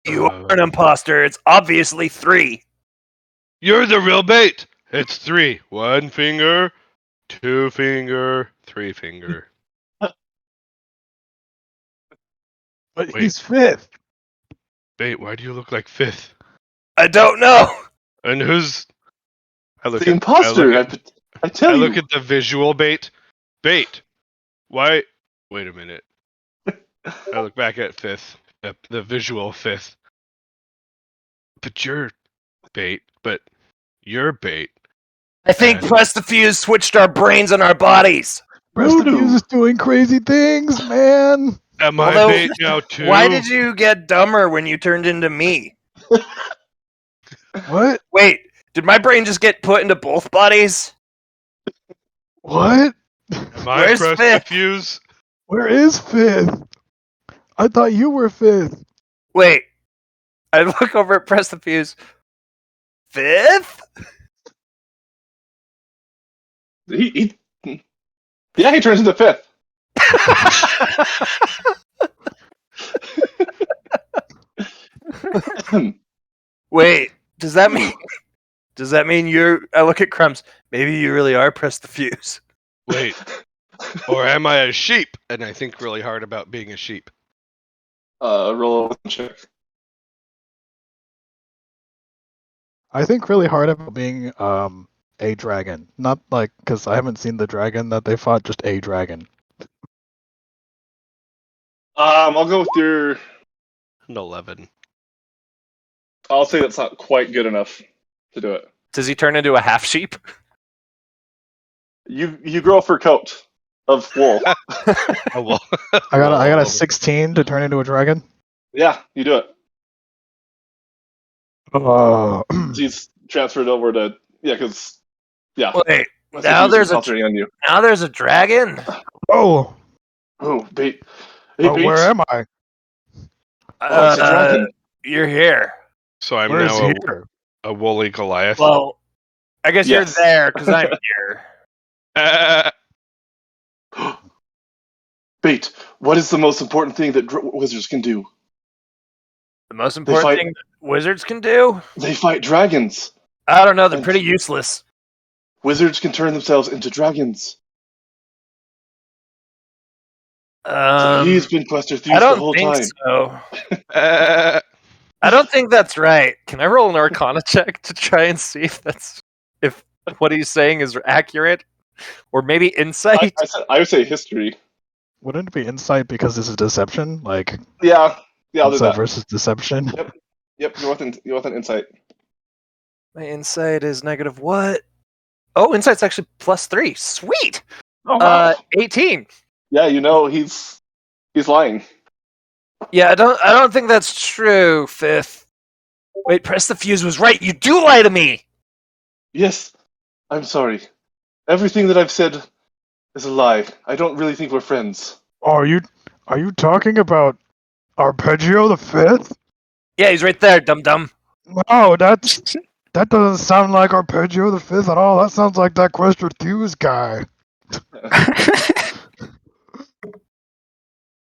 You are an imposter. It's obviously 3. You're the real bait. It's 3. 1 finger, 2 finger, 3 finger. But Wait. he's 5th. Bait, why do you look like 5th? I don't know. And who's? I look The at. imposter. I tell I you. look at the visual bait. Bait. Why? Wait a minute. I look back at 5th. The visual 5th. But you're bait. But you're bait. I think And- Press the Fuse switched our brains and our bodies. Rest of Voodoo. you is doing crazy things, man. Am I Although, bait now too? why did you get dumber when you turned into me? What? Wait, did my brain just get put into both bodies? What? Am I Where's pressed Fifth? the fuse? Where is 5th? I thought you were 5th. Wait, I look over at Press the Fuse. 5th? Yeah, he turns into 5th. Wait, does that mean you're? I look at Crumbs. Maybe you really are Press the Fuse. Wait. Or am I a sheep? And I think really hard about being a sheep. Roll a wisdom check. I think really hard about being a dragon. Not like because I haven't seen the dragon that they fought, just a dragon. I'll go with your. An 11. I'll say that's not quite good enough to do it. Does he turn into a half sheep? You grow a fur coat of wool. Oh well. I got a Well, 16 to turn into a dragon. Yeah, you do it. He's transferred over to because Wait, That's now if he's there's a concentrating on you. now there's a dragon. oh, Oh, bait. Hey, oh, bait. where am I? Oh, it's a dragon. You're here. So I'm Where is now here? a woolly Goliath. Well, I guess Yes. you're there because I'm here. Bait. What is the most important thing that wizards can do? The most important fight- thing that wizards can do? They fight dragons. I don't know. They're And- pretty useless. Wizards can turn themselves into dragons. He's been Quester I Thieves the don't whole think time. so. I don't think that's right. Can I roll an Arcana check to try and see if what he's saying is accurate, or maybe insight? I would say history. Wouldn't it be insight because this is deception? Like Yeah, I'll do insight that. versus deception? Yep, you're with an insight. My insight is negative what? Oh, insight's actually +3. Sweet. Oh, wow. 18. Yeah, he's lying. Yeah, I don't think that's true, Fifth. Wait, Press the Fuse was right. You do lie to me. Yes, I'm sorry. Everything that I've said is a lie. I don't really think we're friends. Are you talking about Arpeggio the Fifth? Yeah, he's right there, dum dum. No, that doesn't sound like Arpeggio the Fifth at all. That sounds like that Quester Thews guy.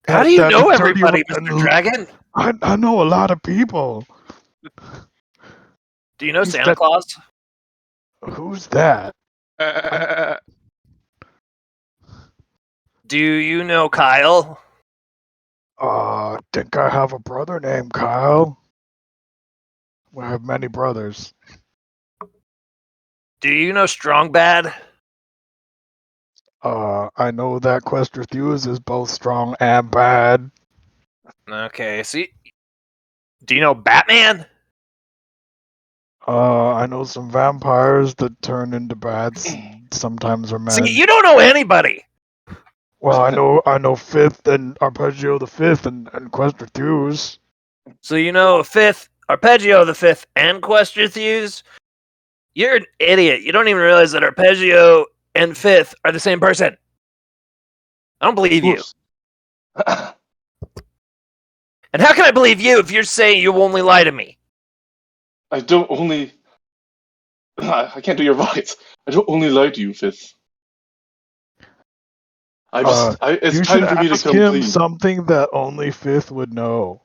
How do you That know dirty everybody, and- Mr. Dragon? I know a lot of people. Do you know He's Santa that- Claus? Who's that? Do you know Kyle? I think I have a brother named Kyle. I have many brothers. Do you know Strong Bad? I know that Quester Thews is both strong and bad. Okay, see. Do you know Batman? I know some vampires that turn into bats. Sometimes are men. See, you don't know anybody. Well, I know Fifth and Arpeggio the Fifth and Quester Thews. So you know Fifth, Arpeggio the Fifth, and Quester Thews? You're an idiot. You don't even realize that Arpeggio and Fifth are the same person. I don't believe you. And how can I believe you if you're saying you only lie to me? I don't only. I can't do your voice. I don't only lie to you, Fifth. It's You should time for me to ask come him clean. something that only Fifth would know.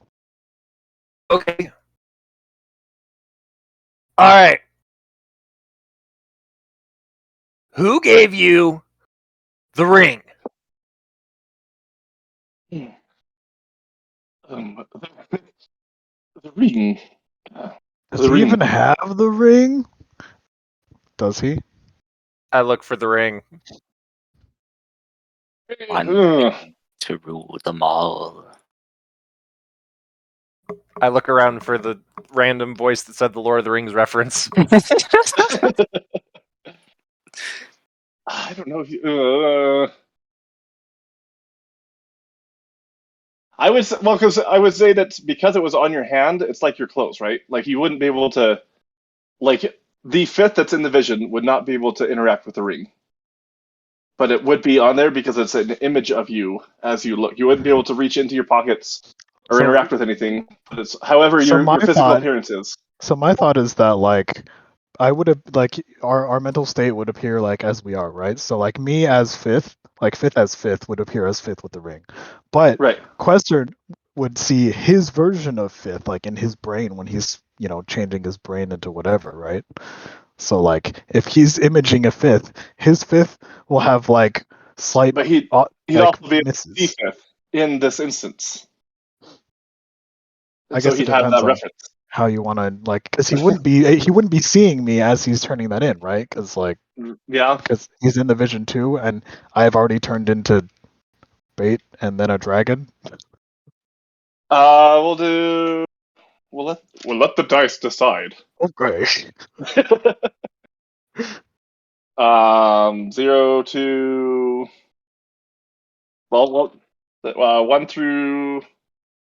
Okay. All right. Who gave you the ring? Um, the ring. Does The he ring. even have the ring? Does he? I look for the ring. One Uh, ring to rule them all. I look around for the random voice that said the Lord of the Rings reference. I don't know if you. I would because I would say that because it was on your hand, it's like you're close, right? Like you wouldn't be able to, like the fifth that's in the vision would not be able to interact with the ring, but it would be on there because it's an image of you as you look. You wouldn't be able to reach into your pockets or So, interact with anything. But it's however so your my physical thought, appearance is. so my thought is that like I would have like our mental state would appear like as we are, right? So like me as Fifth, like Fifth as Fifth would appear as Fifth with the ring, but Right. Quester would see his version of Fifth like in his brain when he's changing his brain into whatever, right? So like if he's imaging a Fifth, his Fifth will have like slight But he'd like also be able to see misses. fifth in this instance. I And so guess it he'd have depends that on reference. how you want to like because he wouldn't be seeing me as he's turning that in, right? Because Yeah. he's in the vision too, and I've already turned into bait and then a dragon. We'll do. We'll let the dice decide. Okay. 0 to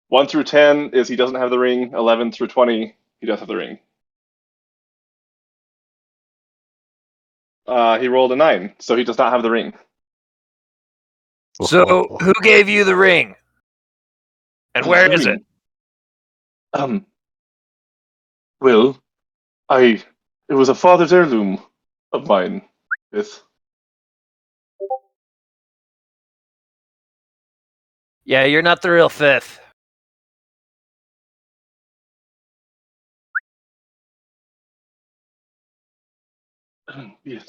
1 through 10 is he doesn't have the ring. 11 through 20 he does have the ring. He rolled a 9, so he does not have the ring. So, who gave you the ring? And where The is it? ring. Well, it was a father's heirloom of mine. With Yeah, you're not the real Fifth. yes.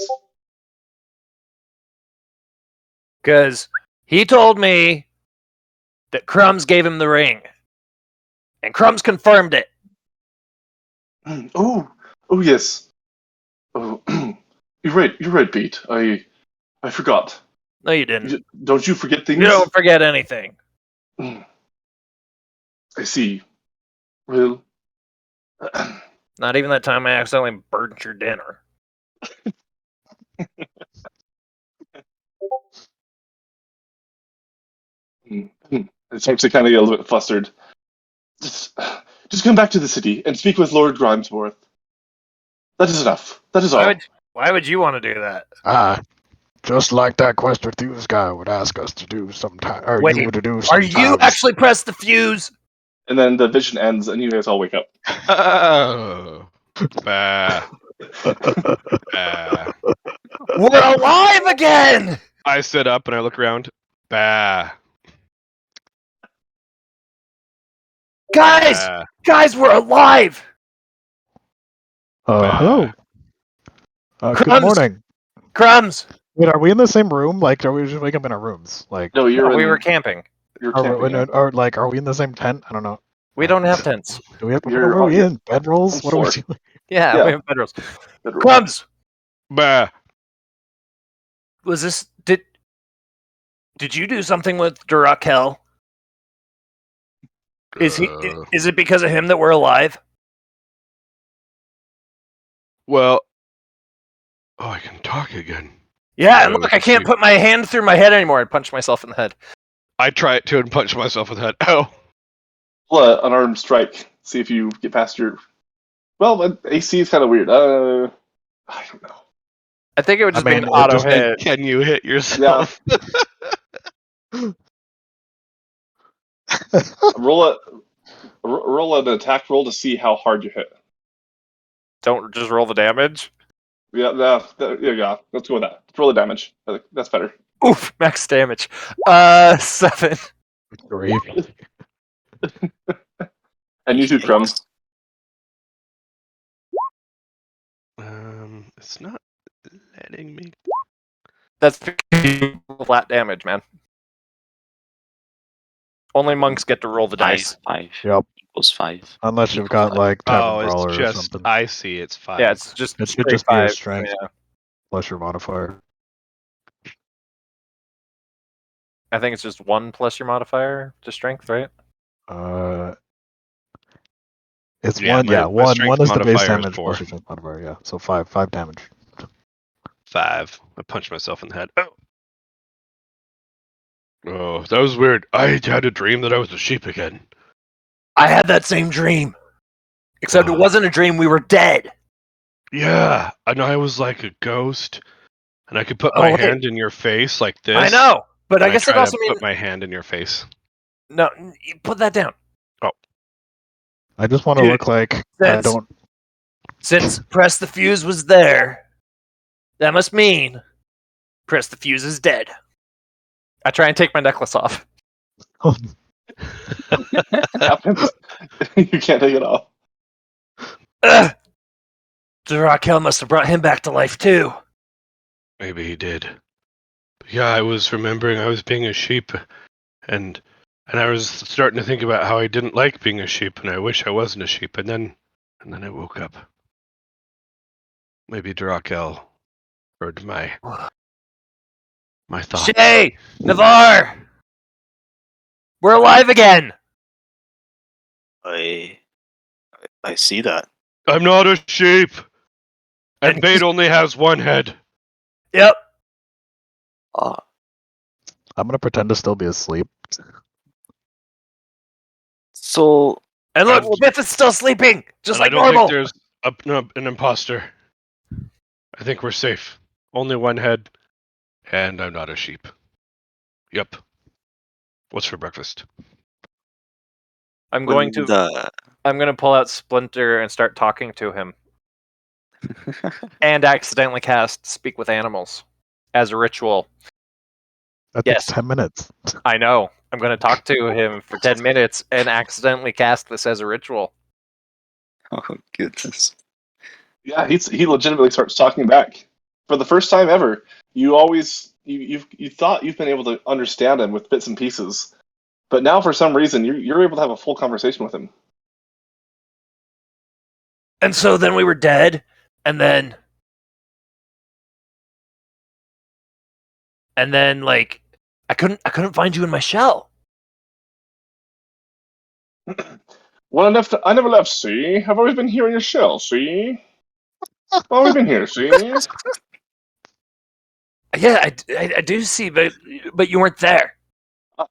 Because he told me that Crumbs gave him the ring. And Crumbs confirmed it. Oh, yes. Oh, you're right, Pete. I forgot. No, you didn't. Don't you forget things? You don't forget anything. I see. Well, Not even that time I accidentally burnt your dinner. it starts to kind of get a little bit flustered. Just come back to the city and speak with Lord Grimesworth. That is enough. That is all. Why would you want to do that? Just like that Quester Thews guy would ask us to do sometime, or Wait, you would do Are sometimes. you actually press the fuse? And then the vision ends, and you guys all wake up. Oh. Bah. Bah. We're alive again! I sit up and I look around. Bah. Guys! Bah. Guys, we're alive! Hello. Good Crumbs! morning. Crumbs! Wait, are we in the same room? Like, are we just waking up in our rooms? Like, No, We were camping. You're are camping. we, or like, are we in the same tent? I don't know. We don't have tents. Do we have? You're What are we you're in? Bedrolls? on What are we floor. doing? Yeah, Yeah. we have bedrolls. Bedroom. Crumbs! Bah. Was this... Did you do something with Durakel? Is it because of him that we're alive? Well. Oh, I can talk again. Yeah, and Oh, look, I can't put my hand through my head anymore. I punched myself in the head. I try it too and punch myself in the head. Ow. Well, unarmed strike. See if you get past your. Well, but AC is kind of weird. I don't know. I think it would just be an it auto just- hit. Can you hit yourself? Roll an attack roll to see how hard you hit. Don't just roll the damage. Yeah. Let's go with that. Roll the damage. That's better. Oof, max damage. 7. Gravy. And you too, Crumb. Yikes. It's not letting me. That's flat damage, man. Only monks get to roll the dice. 5 Yep. equals 5. Unless you've Equals got five. like Tavern Oh, it's Brawler or just. something. I see. It's 5. Yeah, it's just It should straight just be your 5. strength Yeah. plus your modifier. I think it's just 1 plus your modifier to strength, right? It's Yeah, one. my- Yeah, my one. strength One is the base modifier is damage 4. plus your strength modifier. Yeah, so 5. 5 damage. 5. I punched myself in the head. Oh. Oh, that was weird. I had a dream that I was a sheep again. I had that same dream. Except it Oh. wasn't a dream, we were dead. Yeah, and I was like a ghost, and I could put Oh, my wait. hand in your face like this. I know, but I and guess it try also to means put my hand in your face. no. Put that down. I just want to Dude, look like I that's- don't. Since press the fuse was there, that must mean press the fuse is dead. I try and take my necklace off. Happens. You can't take it off. Ugh. Raquel must have brought him back to life too. Maybe he did. But yeah, I was remembering I was being a sheep, and I was starting to think about how I didn't like being a sheep, and I wish I wasn't a sheep, and then I woke up. Maybe Drakel heard my thoughts. Shay! Navarre! We're alive again! I see that. I'm not a sheep, and And- Bait only has one head. Yep. Uh, I'm gonna pretend to still be asleep. so And look, I'm- Bith is still sleeping, just And like I don't normal. think there's an imposter. I think we're safe. Only one head, and I'm not a sheep. Yep. What's for breakfast? I'm going to pull out Splinter and start talking to him, and accidentally cast Speak with Animals as a ritual. That Yes. takes 10 minutes. I know. I'm going to talk to him for 10 minutes and accidentally cast this as a ritual. Oh goodness. Yeah, he legitimately starts talking back for the first time ever. You always you thought you've been able to understand him with bits and pieces, but now for some reason you're able to have a full conversation with him. And so then we were dead, and then like I couldn't find you in my shell. Well, I never left. See, I've always been here in your shell. See, I've always been here. See. Yeah, I do see, but you weren't there.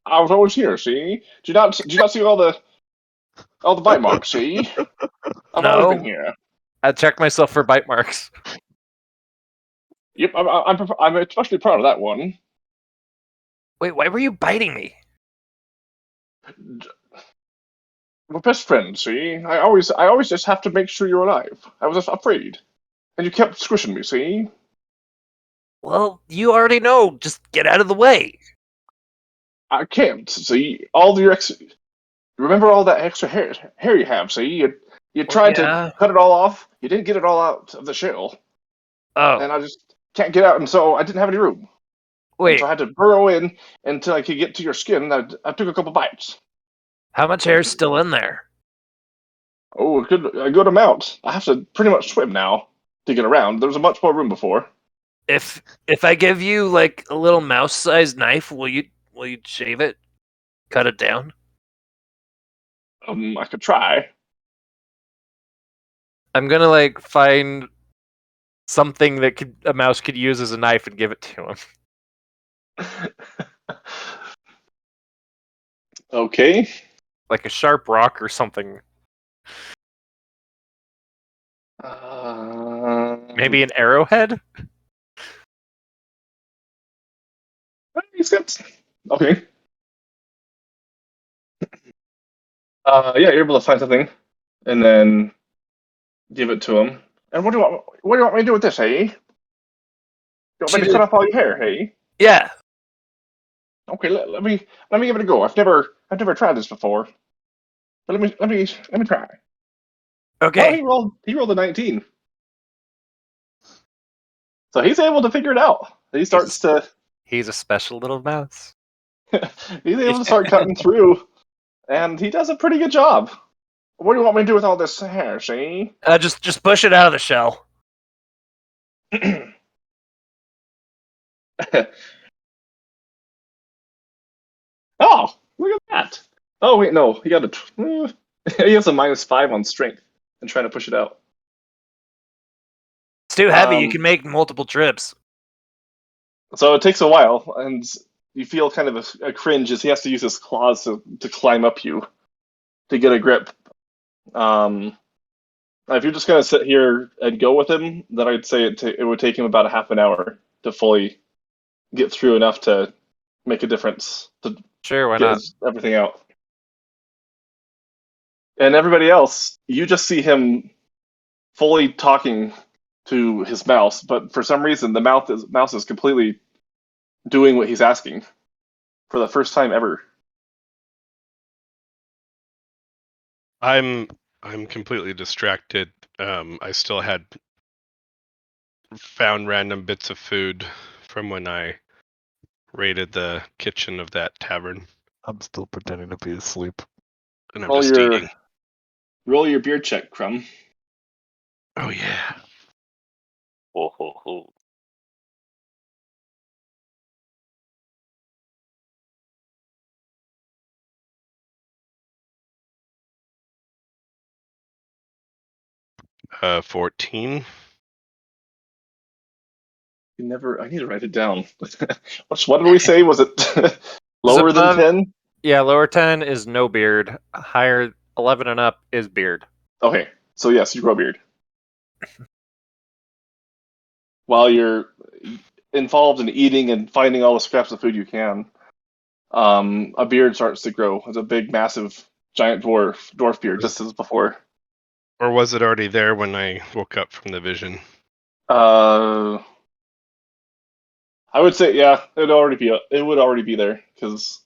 I was always here. See, do you not see all the bite marks? See, I've always been No. here. I check myself for bite marks. Yep, I'm especially proud of that one. Wait, why were you biting me? We're best friends. See, I always just have to make sure you're alive. I was afraid, and you kept squishing me. See. Well, you already know. Just get out of the way. I can't. See, all your remember all that extra hair you have. See, you tried yeah. to cut it all off. You didn't get it all out of the shell, Oh, and I just can't get out, and so I didn't have any room. And wait. so I had to burrow in until I could get to your skin. And I took a couple bites. How much hair's still in there? Oh, a good amount. I have to pretty much swim now to get around. There was much more room before. If I give you like a little mouse-sized knife, will you shave it? Cut it down? I could try. I'm going to like find something that a mouse could use as a knife and give it to him. Okay. Like a sharp rock or something. Maybe an arrowhead? He's got. Okay. Yeah, you're able to find something, and then give it to him. And what do you want? What do you want me to do with this? Hey, you want me to cut off all your hair? Hey. Yeah. Okay, let me give it a go. I've never tried this before, but let me try. Oh, Okay. he rolled a 19, so he's able to figure it out. He's a special little mouse. He's able to start cutting through, and he does a pretty good job. What do you want me to do with all this hair? See? Just push it out of the shell. Oh, look at that! Oh wait, no, he got he has a -5 on strength and trying to push it out. It's too heavy. You Um, can make multiple trips. so it takes a while, and you feel kind of a cringe as he has to use his claws to climb up you to get a grip. If you're just gonna sit here and go with him, then I'd say it would take him about a half an hour to fully get through enough to make a difference to Sure, why get not? everything out. And everybody else, you just see him fully talking to his mouse, but for some reason the mouse is completely doing what he's asking for the first time ever. I'm completely distracted. I still had found random bits of food from when I raided the kitchen of that tavern, I'm still pretending to be asleep. and I'm Roll just your eating. roll your beard check, Crumb. Oh yeah. Ho, ho, ho. 14. You never. I need to write it down. What did we say? Was it lower than above- 10? Yeah, lower 10 is no beard. Higher 11 and up is beard. Okay, so yes, you grow a beard. While you're involved in eating and finding all the scraps of food you can, a beard starts to grow. It's a big, massive, giant dwarf beard, just as before. Or was it already there when I woke up from the vision? I would say, yeah, it would already be there because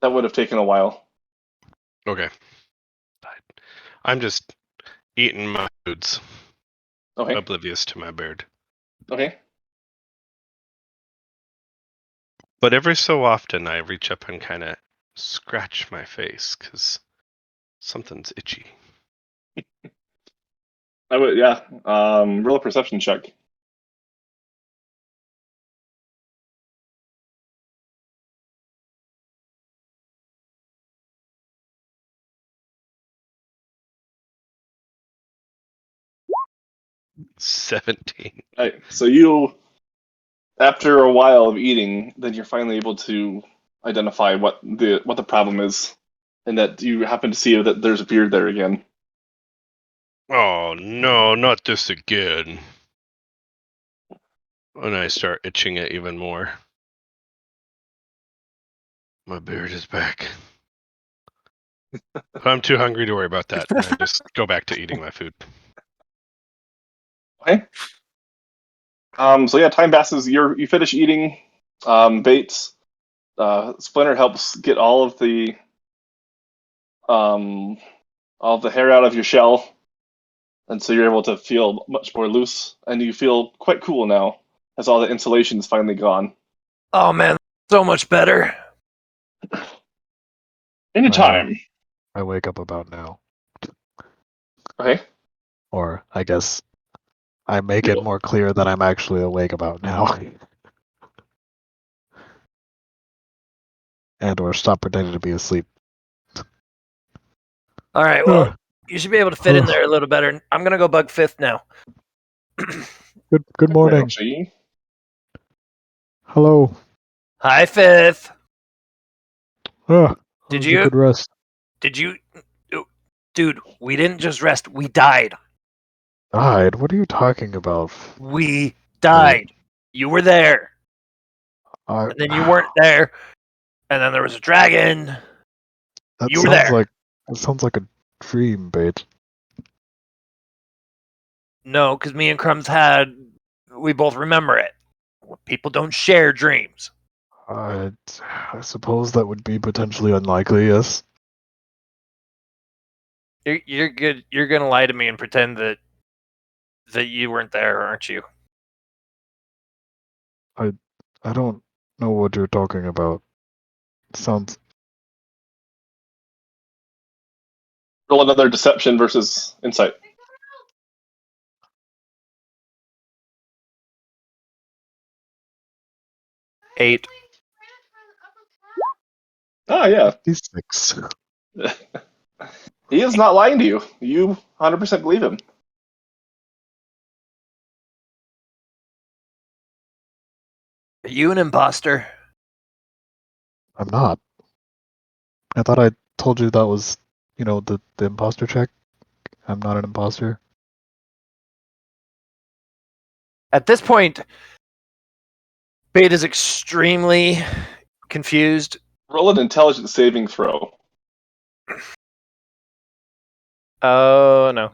that would have taken a while. Okay. I'm just eating my foods, Okay, oblivious to my beard. okay. But every so often, I reach up and kind of scratch my face because something's itchy. I would, yeah. Roll a perception check. $17. Right. So you, after a while of eating, then you're finally able to identify what the problem is, and that you happen to see that there's a beard there again. Oh no, not this again. And I start itching it even more. My beard is back. But I'm too hungry to worry about that. And I just go back to eating my food. Okay. So yeah, time passes. You finish eating. Bates. Splinter helps get um, all of the hair out of your shell, and so you're able to feel much more loose, and you feel quite cool now, as all the insulation is finally gone. Oh man, so much better. Anytime. I wake up about now. Okay. Or I guess I make it more clear that I'm actually awake about now. And or stop pretending to be asleep. All right, well, you should be able to fit in there a little better. I'm gonna go bug fifth now. Good morning. See? Hello. Hi, fifth. That Did was a you? good rest. Did you? Dude, we didn't just rest. We died. Died? What are you talking about? We died. You were there, I, and then you weren't there, and then there was a dragon. that You were sounds there. like a dream, Bait. No, because me and Crumbs we both remember it. People don't share dreams. I suppose that would be potentially unlikely, yes. You're good. You're gonna lie to me and pretend that you weren't there, aren't you? I don't know what you're talking about. Sounds. Roll another deception versus insight. Eight. Ah, yeah. 56. He is not lying to you. You 100% believe him. Are you an imposter? I'm not. I thought I told you that was, the imposter check. I'm not an imposter. At this point, Bait is extremely confused. Roll an intelligence saving throw. Oh no.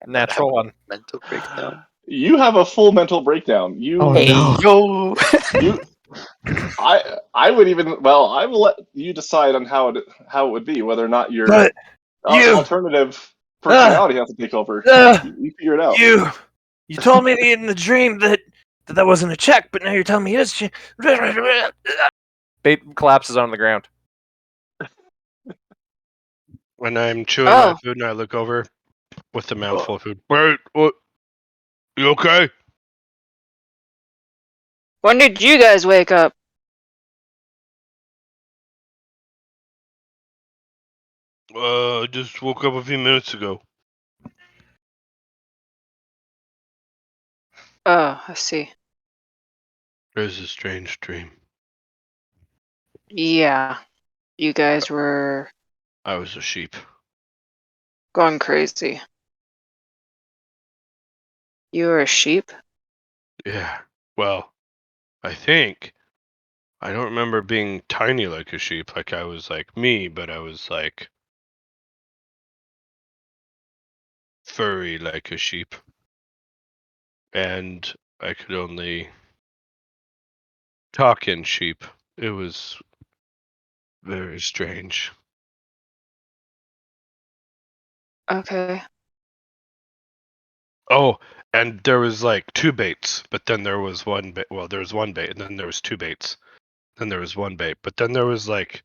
Natural one. Mental breakdown. You have a full mental breakdown. You, Oh, Hey no. yo. you, I would even. Well, I will let you decide on how it would be, whether or not your But you- alternative personality has to take over. uh, You figure it out. you told me in the dream that wasn't a check, but now you're telling me it is. Bait collapses on the ground. When I'm chewing my Oh. food and I look over with the mouthful of food. Wait, what? You okay? When did you guys wake up? I just woke up a few minutes ago. Oh, I see. It was a strange dream. Yeah. You guys were I was a sheep. going crazy. You were a sheep? Yeah. Well, I think. I don't remember being tiny like a sheep, like I was like me, but I was like furry like a sheep. And I could only talk in sheep. It was very strange. Okay. Oh, and there was like two baits, but then there was one bait. Well, there was one bait, and then there was two baits. Then there was one bait, but then there was like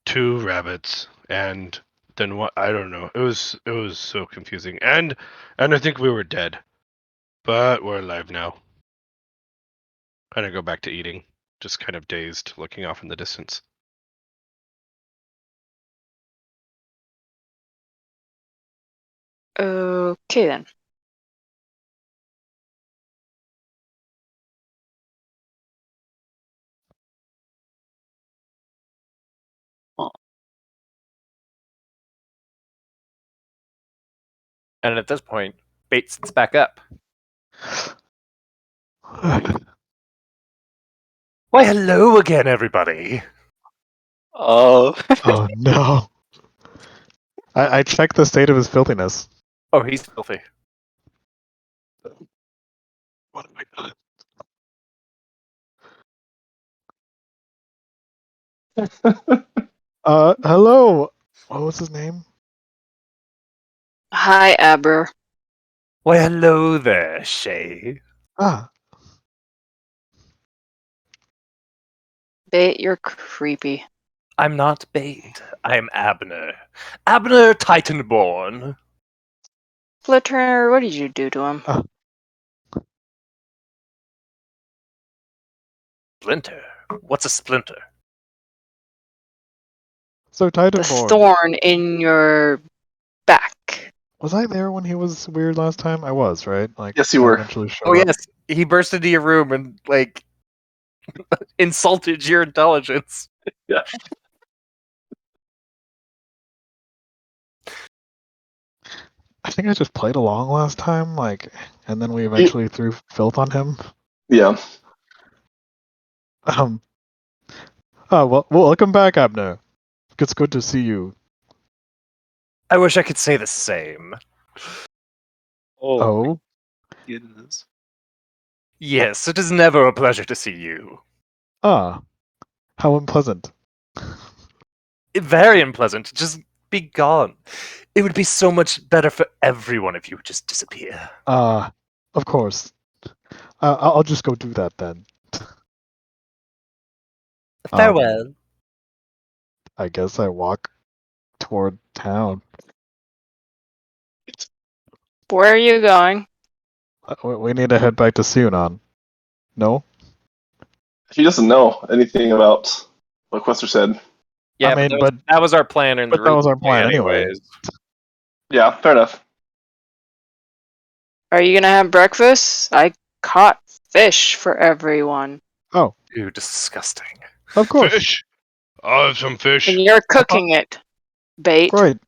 two rabbits, and then what? I don't know. It was so confusing, and I think we were dead, but we're alive now. And I go back to eating, just kind of dazed, looking off in the distance. Okay then. And at this point, Bait sits back up. Why, hello again, everybody. Oh. Oh, no. I checked the state of his filthiness. Oh, he's filthy. What have I done? Hello. What was his name? Hi, Abner. Why, hello there, Shay. Ah, Bait, you're creepy. I'm not Bait. I'm Abner. Abner Titanborn. Splinter, what did you do to him? Splinter? What's a splinter? so The Titanborn. thorn in your back. Was I there when he was weird last time? I was, right? Like, Yes, you I were. eventually showed Oh, up. yes. He burst into your room and, like, insulted your intelligence. Yeah. I think I just played along last time, and then we eventually threw filth on him. Yeah. Oh, well, welcome back, Abner. It's good to see you. I wish I could say the same. Oh, Goodness. Yes, it is never a pleasure to see you. Ah, how unpleasant. Very unpleasant. Just be gone. It would be so much better for everyone if you would just disappear. Ah, of course. I'll just go do that then. Farewell. I guess I walk toward town. Where are you going? We need to head back to Sunan. No? He doesn't know anything about what Quester said. Yeah, I mean, that was our plan in the but that was our original plan anyway. anyways. Yeah, fair enough. Are you gonna have breakfast? I caught fish for everyone. Oh, Ew, disgusting. of course. Fish. I'll have some fish. And you're cooking it, Bait, Right.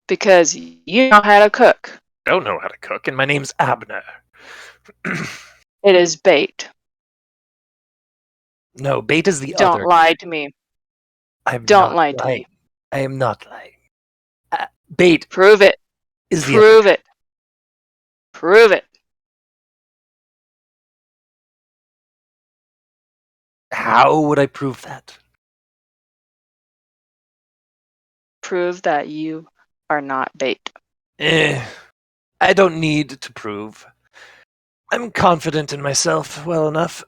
because you know how to cook. I don't know how to cook, and my name's Abner. It is Bait. No, Bait is the Don't other. lie to me. I'm Don't not lie to lying. me. I am not lying. Bait Prove it. is the other. Prove it. Prove it. How would I prove that? Prove that you are not Bait. I don't need to prove. I'm confident in myself well enough.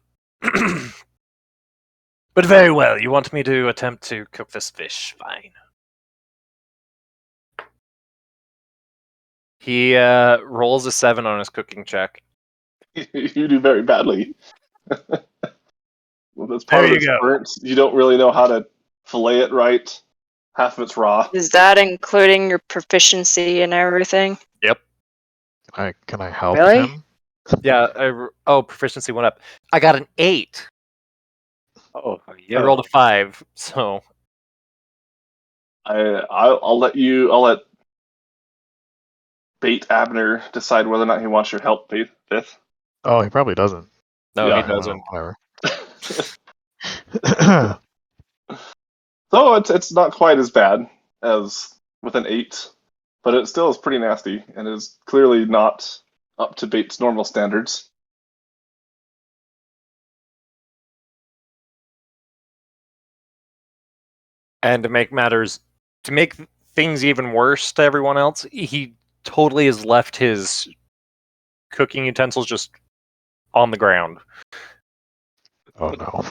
But very well, you want me to attempt to cook this fish? Fine. He rolls a 7 on his cooking check. You do very badly. Well, that's part There of you it's go. burnt. You don't really know how to fillet it right. Half of it's raw. Is that including your proficiency and everything? Can I help Really? him? Yeah. Proficiency went up. I got an 8. Oh, I rolled a 5. So I'll let Bait Abner decide whether or not he wants your help, Fifth. Oh, he probably doesn't. no, Yeah. he doesn't. Whatever. So it's not quite as bad as with an 8, but it still is pretty nasty and is clearly not up to Bait's normal standards. And to make things even worse to everyone else, he totally has left his cooking utensils just on the ground. Oh no.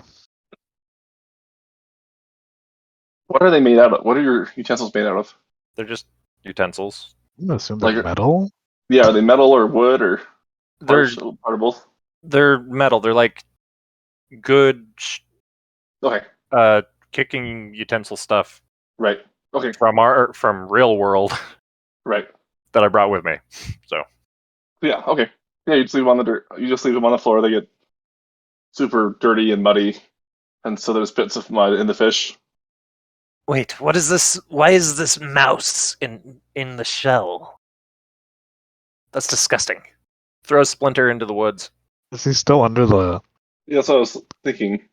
What are they made out of? What are your utensils made out of? They're just utensils. I'm gonna assume they're Like- metal. Yeah, are they metal or wood or They're part of both? they're metal. They're like good Okay, kicking utensil stuff right. Okay, from real world right. that I brought with me. So Yeah, okay. Yeah, you just leave them on the dirt. You just leave them on the floor. They get super dirty and muddy, and so there's bits of mud in the fish. Wait, what is this? Why is this mouse in the shell? that's disgusting. Throw a splinter into the woods. Is he still under the? Yeah, that's what I was thinking.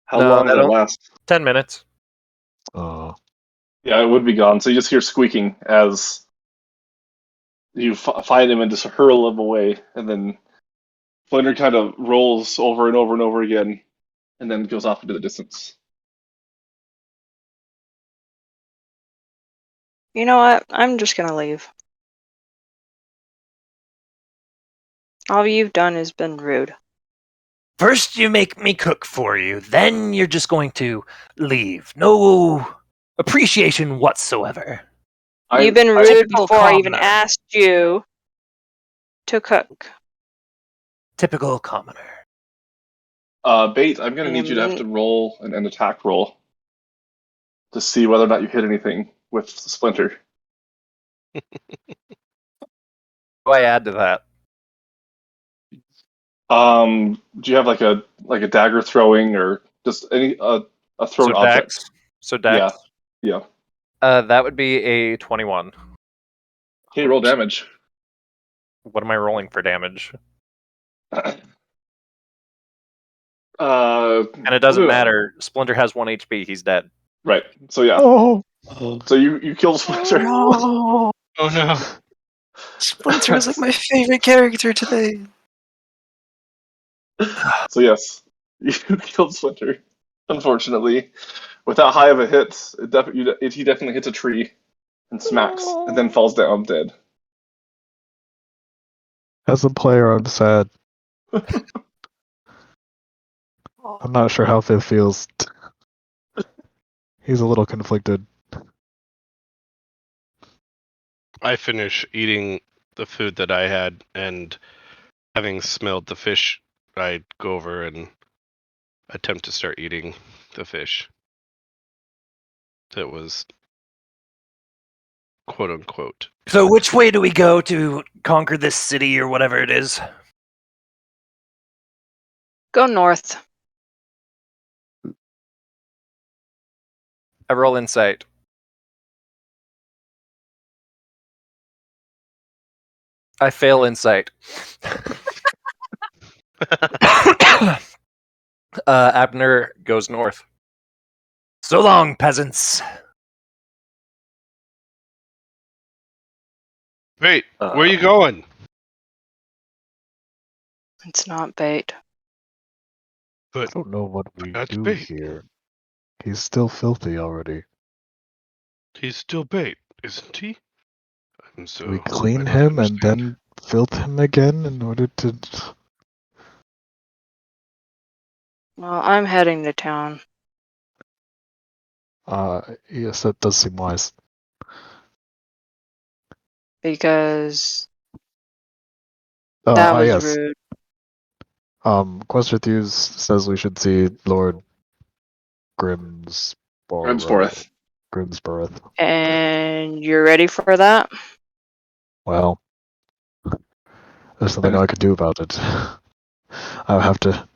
How No, long does that that'll- last? 10 minutes. Yeah, it would be gone. So you just hear squeaking as you find him and just hurl him away, and then Splinter kind of rolls over and over and over again, and then goes off into the distance. You know what? I'm just gonna leave. All you've done has been rude. First, you make me cook for you, then you're just going to leave. No appreciation whatsoever. You've been rude Typical before I even commoner. asked you to cook. Typical commoner. Bait, I'm going to need you to have to roll an attack roll to see whether or not you hit anything with Splinter. What do I add to that? Do you have like a dagger throwing or just any a thrown So object? dex. So dex. Yeah. That would be a 21. Okay, roll damage. What am I rolling for damage? And And it doesn't matter. Splinter has 1 HP. He's dead. Right. So yeah. Oh. So you kill Splinter. No, Oh no. Splinter is like my favorite character today. So yes, you killed Splinter. Unfortunately, with that high of a hit, he definitely hits a tree and smacks, and then falls down dead. As a player, I'm sad. I'm not sure how Fifth feels. He's a little conflicted. I finish eating the food that I had, and having smelled the fish, I go over and attempt to start eating the fish that was quote unquote. So, which way do we go to conquer this city or whatever it is? Go north. I roll insight. I fail insight. Abner goes north. So long, peasants. Wait, where are you going? It's not bait. I But don't know what we that's do bait. here. He's still filthy already. He's still bait, isn't he? And so Do we I clean don't him and understand. then filth him again in order to... Well, I'm heading to town. Yes, that does seem wise. Because that was Yes. rude. Quester Thews says we should see Lord Grimsborough. Grimsborough. And you're ready for that? Well, there's nothing I could do about it. I have to...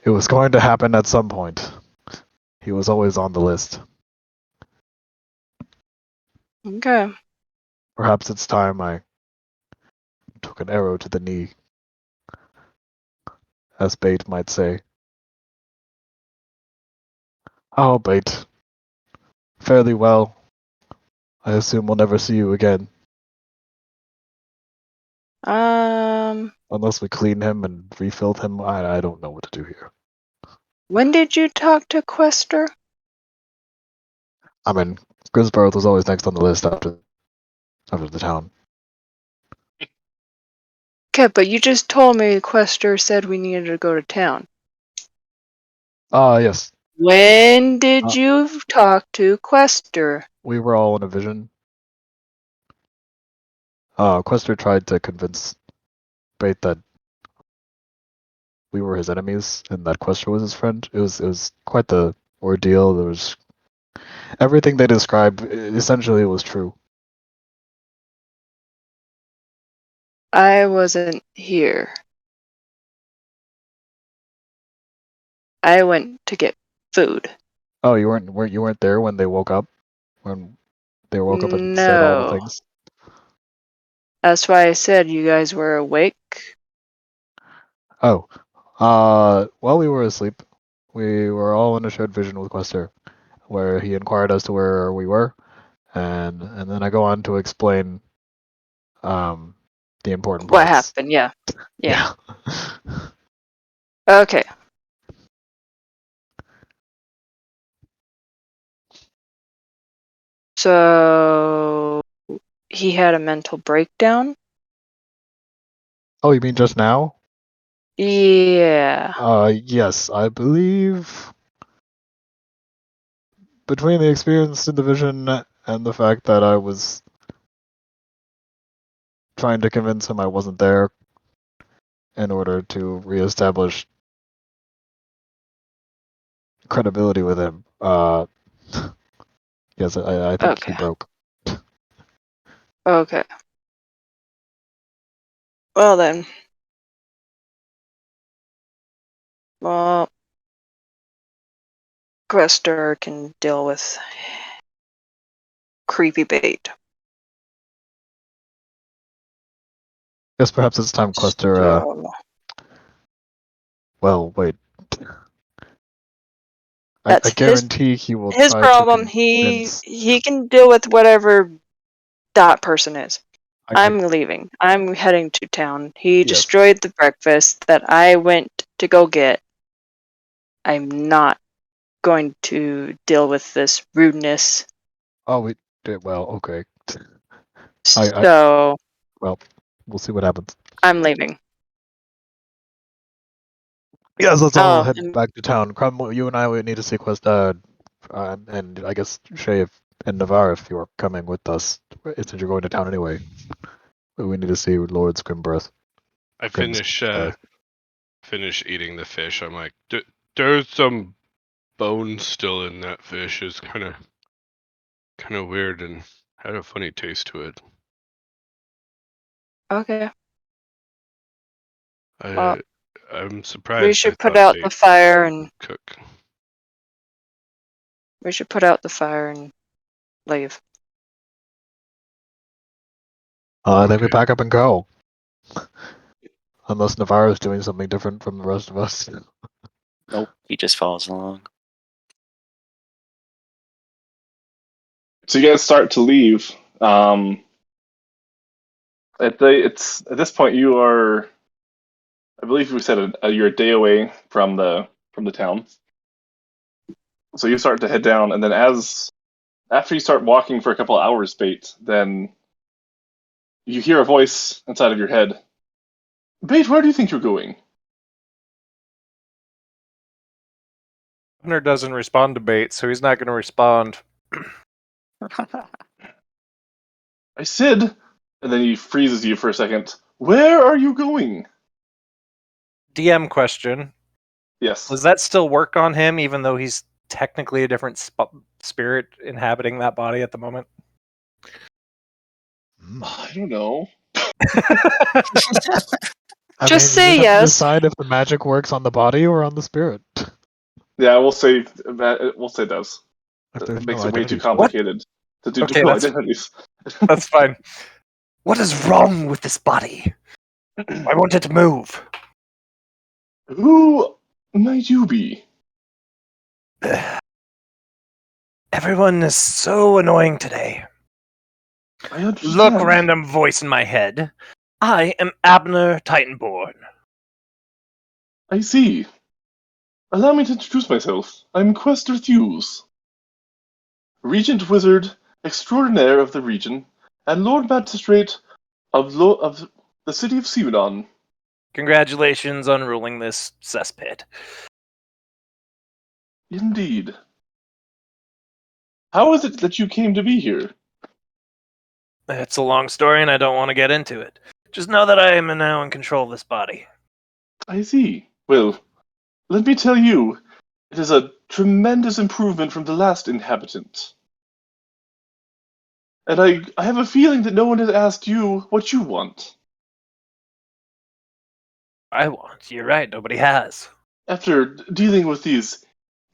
It was going to happen at some point. He was always on the list. Okay. Perhaps it's time I took an arrow to the knee, as Bait might say. Oh, Bait. Fairly well. I assume we'll never see you again, unless we clean him and refill him. I don't know what to do here. When did you talk to Quester? I mean, Grimsborough was always next on the list after the town. Okay, but you just told me Quester said we needed to go to town. Yes. When did you talk to Quester? We were all in a vision. Quester tried to convince Bait that we were his enemies and that Quester was his friend. It was quite the ordeal. There was everything they described essentially was true. I wasn't here. I went to get food. Oh, you weren't there when they woke up? When they woke up and said all the No. things? That's why I said you guys were awake. Oh. While we were asleep, we were all in a shared vision with Quester, where he inquired as to where we were, and then I go on to explain the important What parts. happened? Yeah. Yeah. Okay. So he had a mental breakdown? Oh, you mean just now? Yeah. Yes, I believe between the experience in the vision and the fact that I was trying to convince him I wasn't there in order to reestablish credibility with him, yes, I think he Okay. broke. Okay. Well then. Well, Quester can deal with creepy bait. Yes, perhaps it's time Quester, So, well, wait. I that's guarantee he will his try to problem. convince... He can deal with whatever that person is. I- I'm leaving. I'm heading to town. He Yes. destroyed the breakfast that I went to go get. I'm not going to deal with this rudeness. Oh, we did well. Okay. So Well, we'll see what happens. I'm leaving. Yes, let's all Oh, head and back to town. Crumb, you and I would need to sequester, and I guess Shay and Navarre if you're coming with us, since you're going to town anyway. We need to see Lord Scrimbirth. I Grimm's, finish eating the fish. I'm like, there's some bone still in that fish. It's kind of weird and had a funny taste to it. okay. Well, I'm surprised. we I should put thought out they the fire and cook. leave. Then we Okay. pack up and go. Unless Navarre is doing something different from the rest of us. Nope, he just follows along. So you guys start to leave. At this point you are, I believe we said you're a day away from the town. So you start to head down, and then after you start walking for a couple of hours, Bait, then you hear a voice inside of your head. Bait, where do you think you're going? Abner doesn't respond to bait, so he's not going to respond. I said, and then he freezes you for a second. Where are you going? DM question. Yes. Does that still work on him, even though he's technically a different spirit inhabiting that body at the moment? I don't know. Just say you have to yes. decide if the magic works on the body or on the spirit. Yeah, we'll say that. We'll say does. If It there's makes no it way too identity. complicated to do Okay, dual that's- identities. That's fine. What is wrong with this body? I want it to move. Who might you be? Everyone is so annoying today. I understand. Look, random voice in my head. I am Abnar Titanborn. I see. Allow me to introduce myself. I'm Quester Thews, Regent Wizard Extraordinaire of the region, and Lord Magistrate of the city of Simadon. Congratulations on ruling this cesspit. Indeed. How is it that you came to be here? It's a long story and I don't want to get into it. Just know that I am now in control of this body. I see. Well, let me tell you, it is a tremendous improvement from the last inhabitant. And I have a feeling that no one has asked you what you want. You're right, nobody has. After dealing with these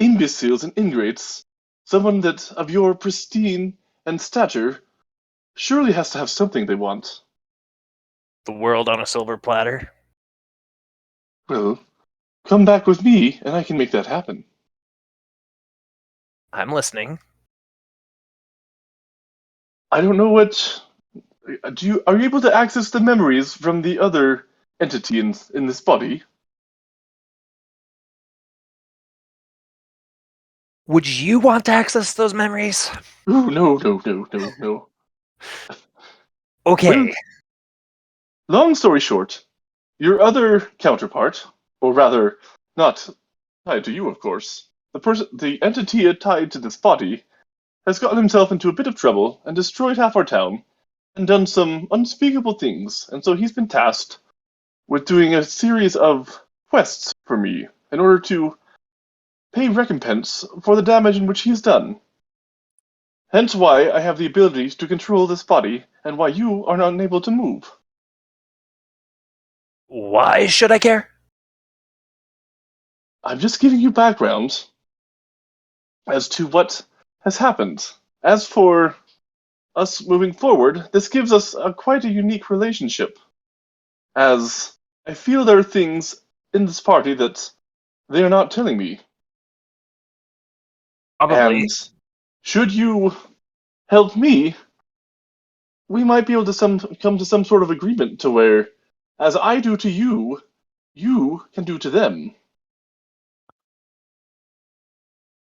imbeciles and ingrates, someone that of your pristine and stature surely has to have something they want. The world on a silver platter. Well, come back with me and I can make that happen. I'm listening. I don't know what... Are you able to access the memories from the other entity in this body? Would you want to access those memories? Ooh, no. Okay. Well, long story short, your other counterpart, or rather, not tied to you, of course, the entity tied to this body, has gotten himself into a bit of trouble and destroyed half our town, and done some unspeakable things, and so he's been tasked with doing a series of quests for me in order to pay recompense for the damage in which he has done. Hence why I have the ability to control this body, and why you are not unable to move. Why should I care? I'm just giving you background as to what has happened. As for us moving forward, this gives us quite a unique relationship, as I feel there are things in this party that they are not telling me. Probably. And should you help me, we might be able to come to some sort of agreement to where, as I do to you, you can do to them.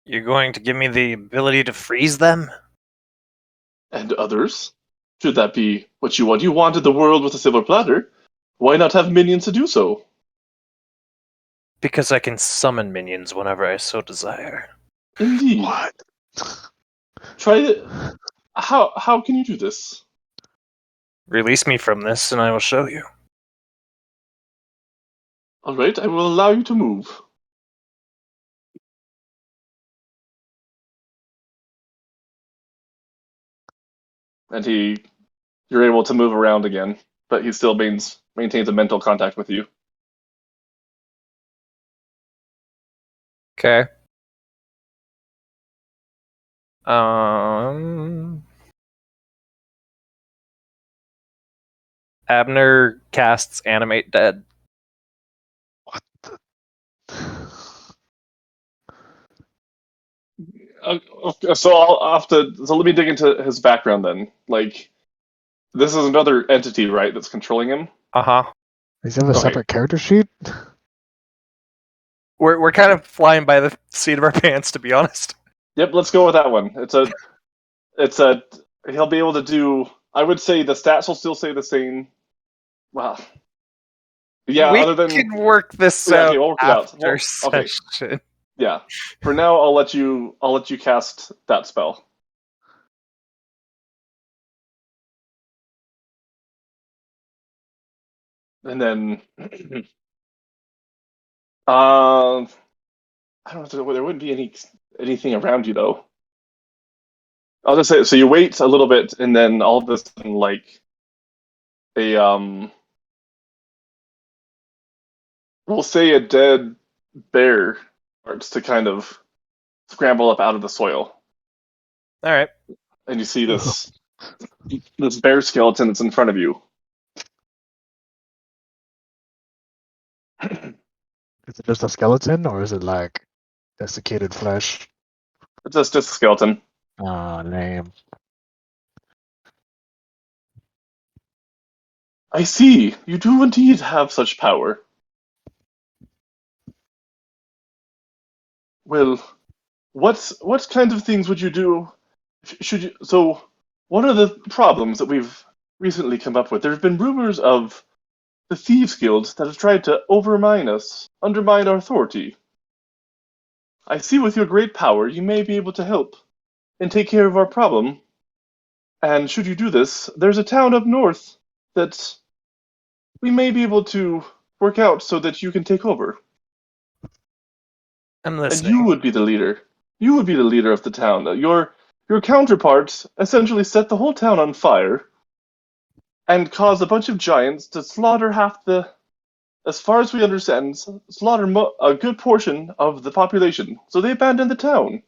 You're going to give me the ability to freeze them? And others. Should that be what you want? You wanted the world with a silver platter. Why not have minions to do so? Because I can summon minions whenever I so desire. Indeed. What? Try it. How can you do this? Release me from this and I will show you. All right, I will allow you to move. And you're able to move around again, but he still maintains a mental contact with you. Okay. Abner casts Animate Dead. What the? Okay, so I'll have to. So let me dig into his background then. Like, this is another entity, right? That's controlling him. Uh-huh. Does he have a Okay. separate character sheet? We're kind of flying by the seat of our pants, to be honest. Yep, let's go with that one. He'll be able to do. I would say the stats will still stay the same. Wow. Yeah, we other than can work this Yeah, out okay, we'll work it out. after Okay. session. Yeah. For now, I'll let you cast that spell. And then, I don't know. There wouldn't be anything around you though. I'll just say so. You wait a little bit, and then all of a sudden, like a we'll say a dead bear starts to kind of scramble up out of the soil, All right. and you see this bear skeleton that's in front of you. Is it just a skeleton, or is it like desiccated flesh? It's just a skeleton. Ah, lame. I see. You do indeed have such power. Well, what kind of things would you do? Should you? So, one of the problems that we've recently come up with, there have been rumors of the Thieves Guild that have tried to overmine us, undermine our authority. I see with your great power, you may be able to help and take care of our problem. And should you do this, there's a town up north that we may be able to work out so that you can take over. I'm And listening. you would be the leader. You would be the leader of the town. Your counterpart essentially set the whole town on fire and caused a bunch of giants to slaughter as far as we understand, slaughter a good portion of the population. So they abandoned the town.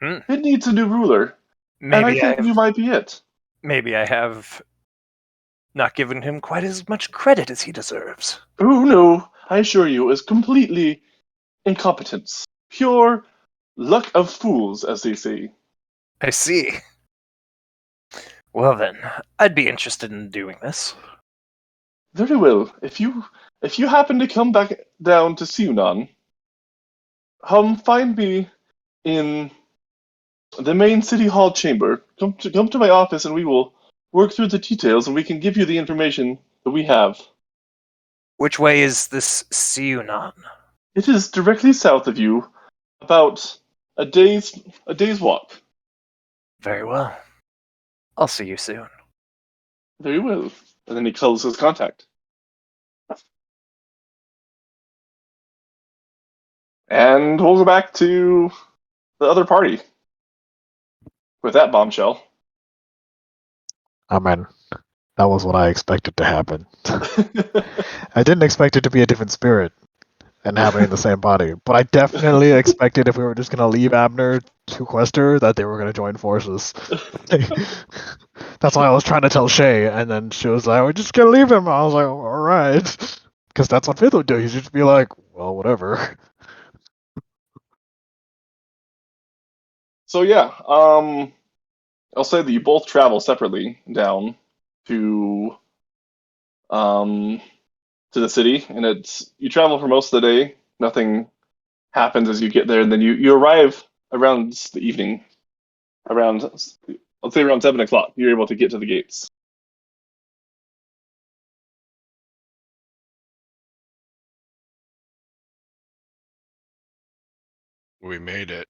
Hmm. It needs a new ruler, and I Maybe think you might be it. maybe I have not given him quite as much credit as he deserves. Oh no, I assure you, is completely incompetence. Pure luck of fools, as they say. I see. Well then, I'd be interested in doing this. Very well. If you happen to come back down to Siunan, find me in the main city hall chamber. Come to my office, and we will work through the details, and we can give you the information that we have. Which way is this Siunan? It is directly south of you, about a day's walk. Very well. I'll see you soon. Very well. And then he closes contact. And we'll go back to the other party with that bombshell. Amen. That was what I expected to happen. I didn't expect it to be a different spirit and happen in the same body, but I definitely expected if we were just gonna leave Abner to Quester that they were gonna join forces. That's why I was trying to tell Shay, and then she was like, "We're just gonna leave him." I was like, "All right," because that's what Fifth would do. He'd just be like, "Well, whatever." So yeah, I'll say that you both travel separately down to to the city, and you travel for most of the day. Nothing happens as you get there, and then you arrive around the evening, around let's say around 7 o'clock. You're able to get to the gates. We made it.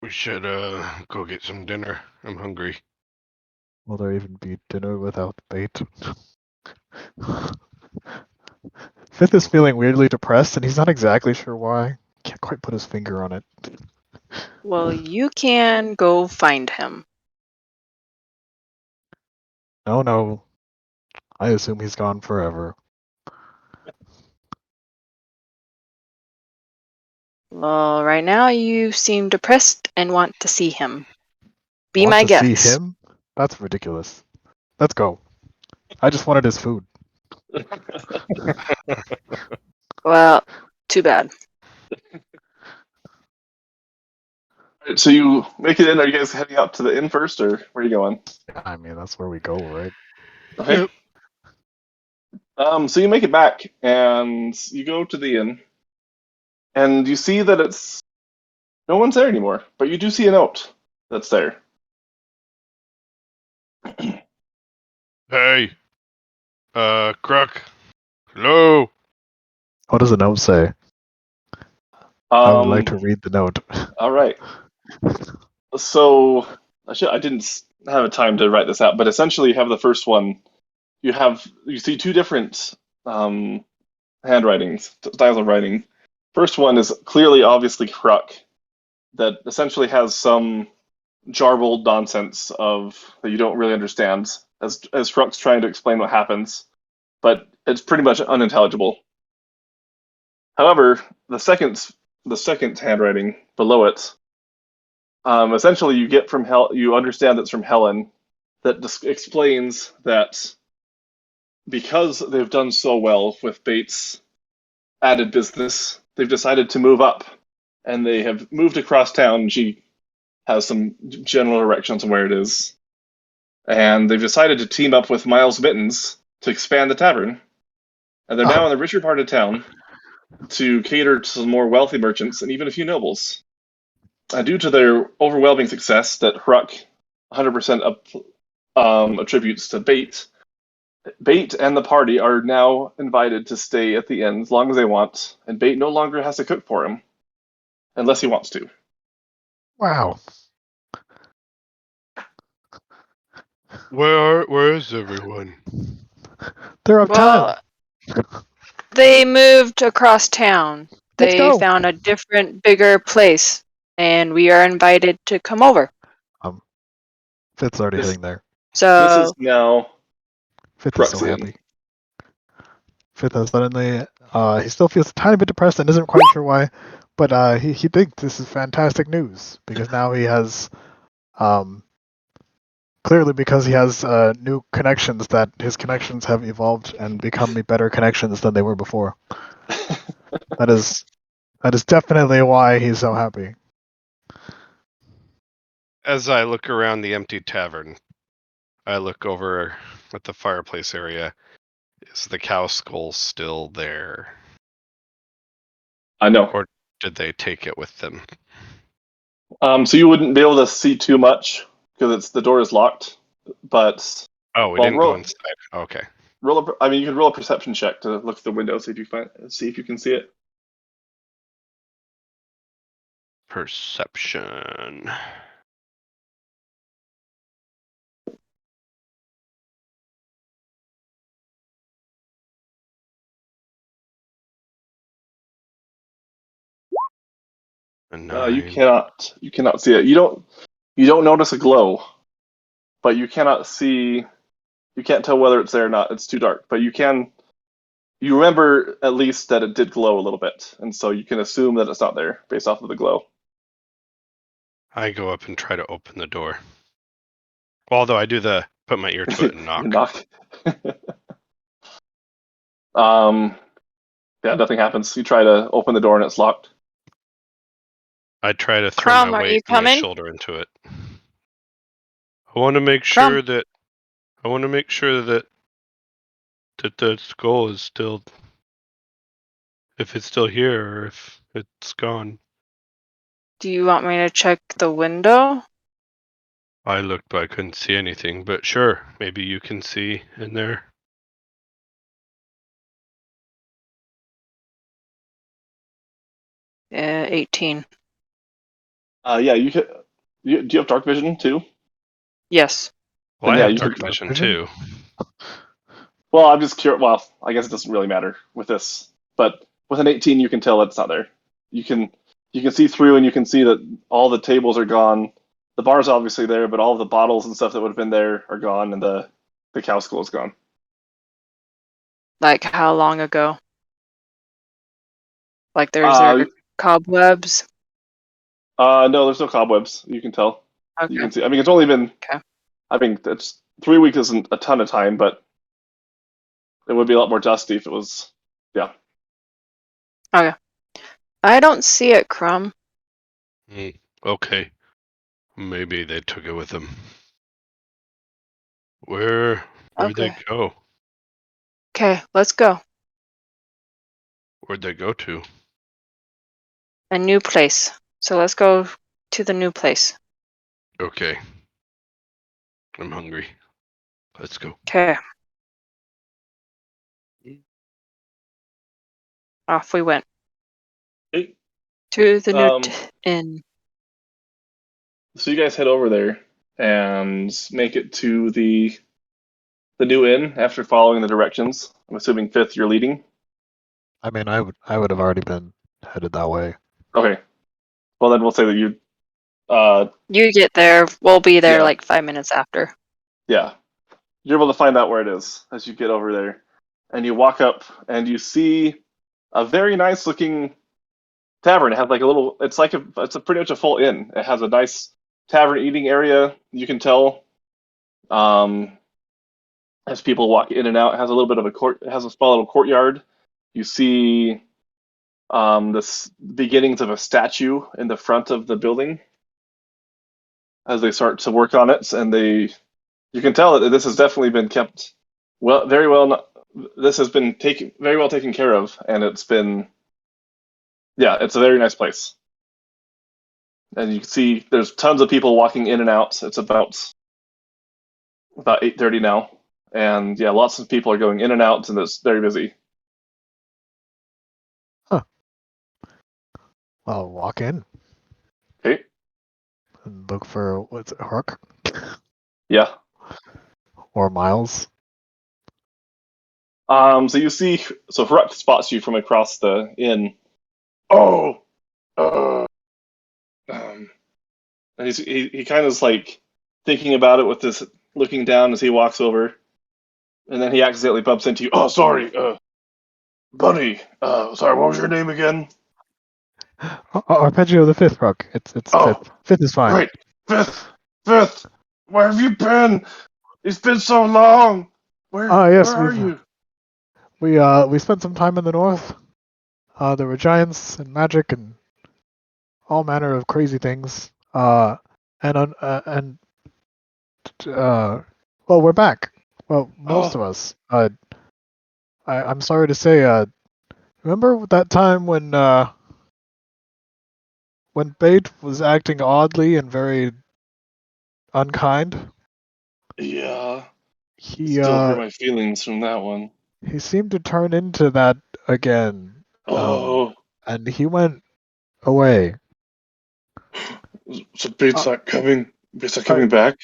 We should go get some dinner. I'm hungry. Will there even be dinner without bait? Fifth is feeling weirdly depressed, and he's not exactly sure why. Can't quite put his finger on it. Well, you can go find him. No. I assume he's gone forever. Well, right now you seem depressed and want to see him. Be Want my to see guest. him? That's ridiculous. Let's go. I just wanted his food. Well, too bad. Alright, so you make it in. Are you guys heading out to the inn first, or where are you going? I mean, that's where we go, right? Okay. Yep. So you make it back, and you go to the inn, and you see that it's no one's there anymore. But you do see a note that's there. Hey, Crook. Hello. What does the note say? I would like to read the note. All right. So I didn't have a time to write this out, but essentially you have the first one. You see two different handwritings, styles of writing. First one is clearly, obviously Kruk, that essentially has some jarbled nonsense that you don't really understand as Kruk's trying to explain what happens, but it's pretty much unintelligible. However, the second handwriting below it, essentially you understand that's from Helen, that explains that because they've done so well with Bates' added business, they've decided to move up, and they have moved across town. She has some general directions on where it is, and they've decided to team up with Miles Mittens to expand the tavern, and they're now in the richer part of town to cater to some more wealthy merchants and even a few nobles. Due to their overwhelming success that Hruck 100% attributes to Bate, Bate and the party are now invited to stay at the inn as long as they want, and Bate no longer has to cook for him, unless he wants to. Wow. Where is everyone? They're uptown. Well, they moved across town. Let's They go. found a different, bigger place, and we are invited to come over. Fifth's already This- heading there. This So, is now Fifth is so Cruxian. happy. Fifth has suddenly, he still feels a tiny bit depressed and isn't quite sure why, but he thinks this is fantastic news because now he has, clearly because he has new connections, that his connections have evolved and become better connections than they were before. That is definitely why he's so happy. As I look around the empty tavern, I look over at the fireplace area. Is the cow skull still there? I know. Or did they take it with them? So you wouldn't be able to see too much because the door is locked. But Oh, we Well, didn't go inside. Okay. you could roll a perception check to look at the window, see if you can see it. Perception. A 9. You cannot see it. You don't notice a glow, but you cannot see. You can't tell whether it's there or not. It's too dark. But you remember at least that it did glow a little bit, and so you can assume that it's not there based off of the glow. I go up and try to open the door. Although I do put my ear to it and knock. You knock. Yeah, nothing happens. You try to open the door and it's locked. I try to throw Crumb, my are you weight and my coming? shoulder into it. I want to make sure that that the skull is still, if it's still here or if it's gone. Do you want me to check the window? I looked, but I couldn't see anything. But sure, maybe you can see in there. 18. Yeah, you could. Do you have dark vision too? Yes. Well, Then I yeah, have you dark could- vision vision? too. Well, I'm just curious. Well, I guess it doesn't really matter with this, but with an 18, you can tell it's not there. You can see through, and you can see that all the tables are gone. The bar's obviously there, but all of the bottles and stuff that would have been there are gone, and the cow skull is gone. Like how long ago? Like there Uh, cobwebs? no, there's no cobwebs. You can tell. You Okay. can see. I mean, it's only been. Okay. I mean, it's 3 weeks isn't a ton of time, but it would be a lot more dusty if it was. Yeah. I don't see it, Crumb. Okay. Maybe they took it with them. Where'd they Okay. go? Okay, let's go. Where'd they go to? A new place. So let's go to the new place. Okay. I'm hungry. Let's go. Okay. Off we went. Hey, To the new Um, inn. So you guys head over there and make it to the new inn after following the directions. I'm assuming fifth you're leading. I mean, I would have already been headed that way. Okay. Well then we'll say that You get there, we'll be there Yeah. like 5 minutes after. yeah. You're able to find out where it is as you get over there. And you walk up and you see a very nice looking tavern. It has like a little it's a pretty much a full inn. It has a nice tavern eating area, you can tell. Um as people walk in and out, it has a little bit of it has a small little courtyard. You see this beginnings of a statue in the front of the building as they start to work on it, and you can tell that this has definitely been kept very well. This has been very well taken care of, and it's a very nice place. And you can see there's tons of people walking in and out. It's about 8:30 now, and yeah, lots of people are going in and out, and it's very busy. Well, walk in Okay, and look for what's it, Hook yeah. or Miles. So you see, so Haruk spots you from across the inn. Oh, and he kind of is like thinking about it with this, looking down as he walks over, and then he accidentally bumps into you. Oh, sorry, buddy. Sorry, what was your name again? Arpeggio the fifth, Hook. It's Oh, fifth. Fifth is fine. great. Fifth. Where have you been? It's been so long. Yes, Where are you? we spent some time in the north. There were giants and magic and all manner of crazy things. And well, we're back. Well, most of us. I'm sorry to say. Remember that time when Bate was acting oddly and very unkind? Yeah, He still hurt my feelings from that one. he seemed to turn into that again. Oh, And he went away. so Bates Uh, not coming. Bates not coming back.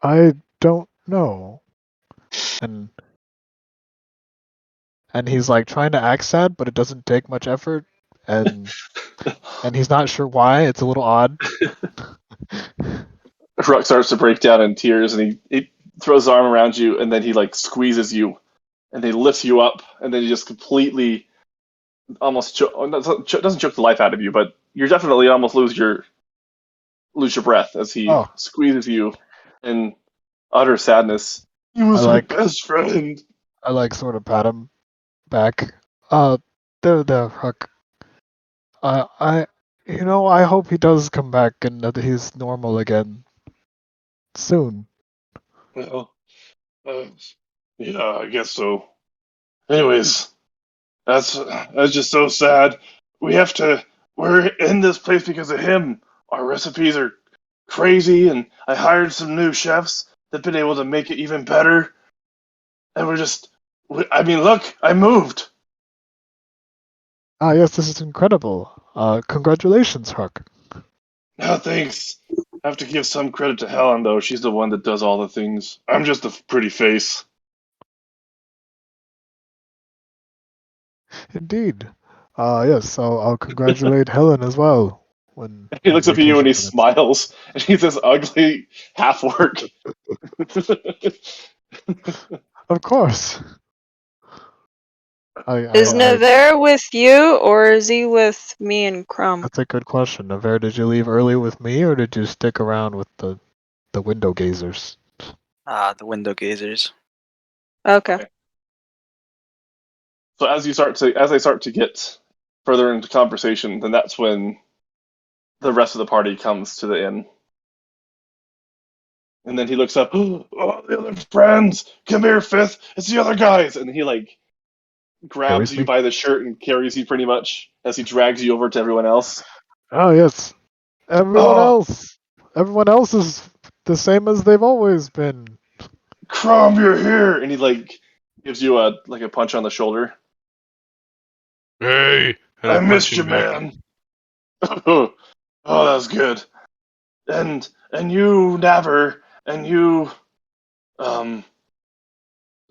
I don't know. And he's like trying to act sad, but it doesn't take much effort, and he's not sure why. It's a little odd. Ruck starts to break down in tears, and he throws his arm around you, and then he like squeezes you, and he lifts you up, and then he just completely almost doesn't choke the life out of you, but you're definitely almost lose your breath as he Oh. squeezes you in utter sadness. He was my best friend. I like sort of pat him back. There, Huck. I hope he does come back and that he's normal again soon. Well, yeah, I guess so. Anyways, that's just so sad. We're in this place because of him. Our recipes are crazy, and I hired some new chefs that've been able to make it even better. And I mean, look, I moved. Ah, yes, this is incredible. Congratulations, Huck. No, thanks. I have to give some credit to Helen, though. She's the one that does all the things. I'm just a pretty face. Indeed. Yes, I'll congratulate Helen as well when He looks up at you and vacation he minutes. smiles, and he's this ugly half-orc. Of course. Is Navarre with you, or is he with me and Crumb? That's a good question. Navarre, did you leave early with me, or did you stick around with the window gazers? The window gazers. Okay. So as they start to get further into conversation, then that's when the rest of the party comes to the inn. And then he looks up, oh, the other friends, come here, Fifth, it's the other guys. And he grabs Carries you me? by the shirt and carries you pretty much as he drags you over to everyone else. Oh, yes. Oh, Everyone else is the same as they've always been. Crumb, you're here. And he gives you a punch on the shoulder. Hey! And I I punch missed you, him back. man. Oh, that's good. And you, Naver, and you, um,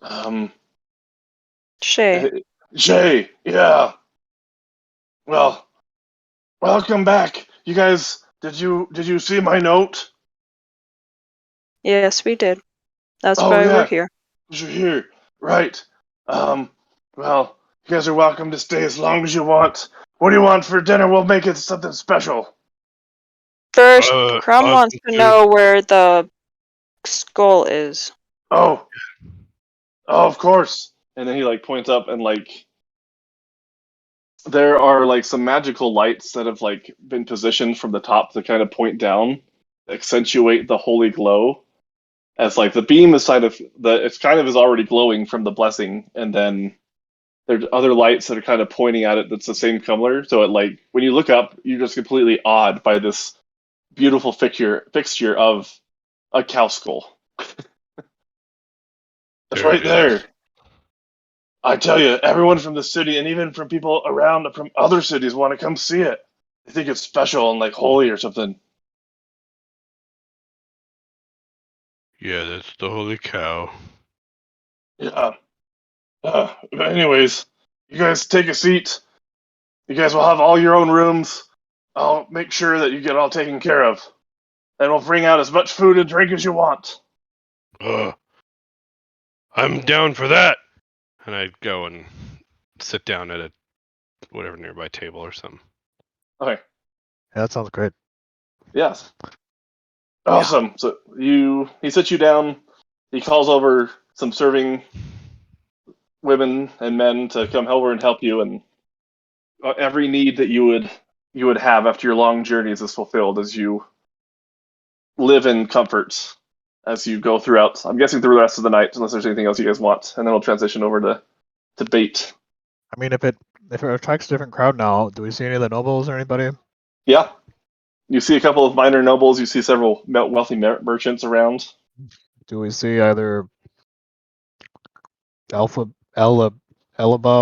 um, Shay. Jay, yeah. Well, welcome back. You guys, did you see my note? Yes, we did. That's Oh why we're yeah, here. you're here. Right. Well, you guys are welcome to stay as long as you want. What do you want for dinner? We'll make it something special. First, Crumb I'll wants to do- know where the skull is. Oh, of course. And then he points up and there are some magical lights that have been positioned from the top to kind of point down, accentuate the holy glow. As the beam is it's kind of is already glowing from the blessing, and then there's other lights that are kind of pointing at it that's the same color. So when you look up, you're just completely awed by this beautiful fixture of a cow skull. It's There right it is. there. I tell you, everyone from the city and even from people around from other cities want to come see it. They think it's special and holy or something. Yeah, that's the holy cow. Yeah. But anyways, you guys take a seat. You guys will have all your own rooms. I'll make sure that you get all taken care of. And we'll bring out as much food and drink as you want. I'm down for that. And I'd go and sit down at a whatever nearby table or something. Okay. Yeah, that sounds great. Yes. Awesome. So he sits you down. He calls over some serving women and men to come over and help you, and every need that you would have after your long journeys is fulfilled as you live in comfort as you go throughout. I'm guessing through the rest of the night, unless there's anything else you guys want, and then we'll transition over to bait. I mean, if it attracts a different crowd now, do we see any of the nobles or anybody? Yeah, you see a couple of minor nobles. You see several wealthy merchants around. Do we see either Elaba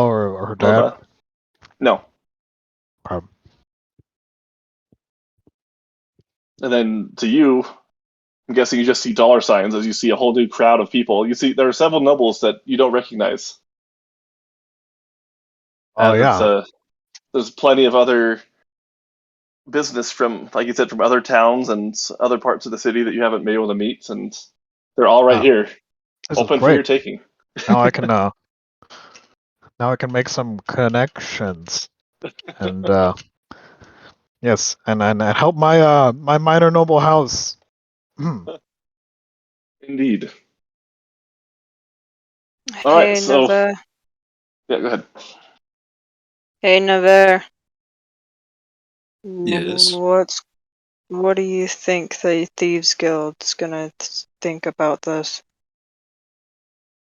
or her dad? Elba. No. Um, And then to you, I'm guessing you just see dollar signs as you see a whole new crowd of people. You see there are several nobles that you don't recognize. Oh As yeah. there's plenty of other business from, like you said, from other towns and other parts of the city that you haven't been able to meet, and they're all right Ah, here, this is open for your great. taking. Now I can make some connections and yes, and help my minor noble house. Indeed. All right, Hey, so Navarre. yeah, go ahead. Hey, Navarre. Yes. What do you think the Thieves Guild's gonna think about this?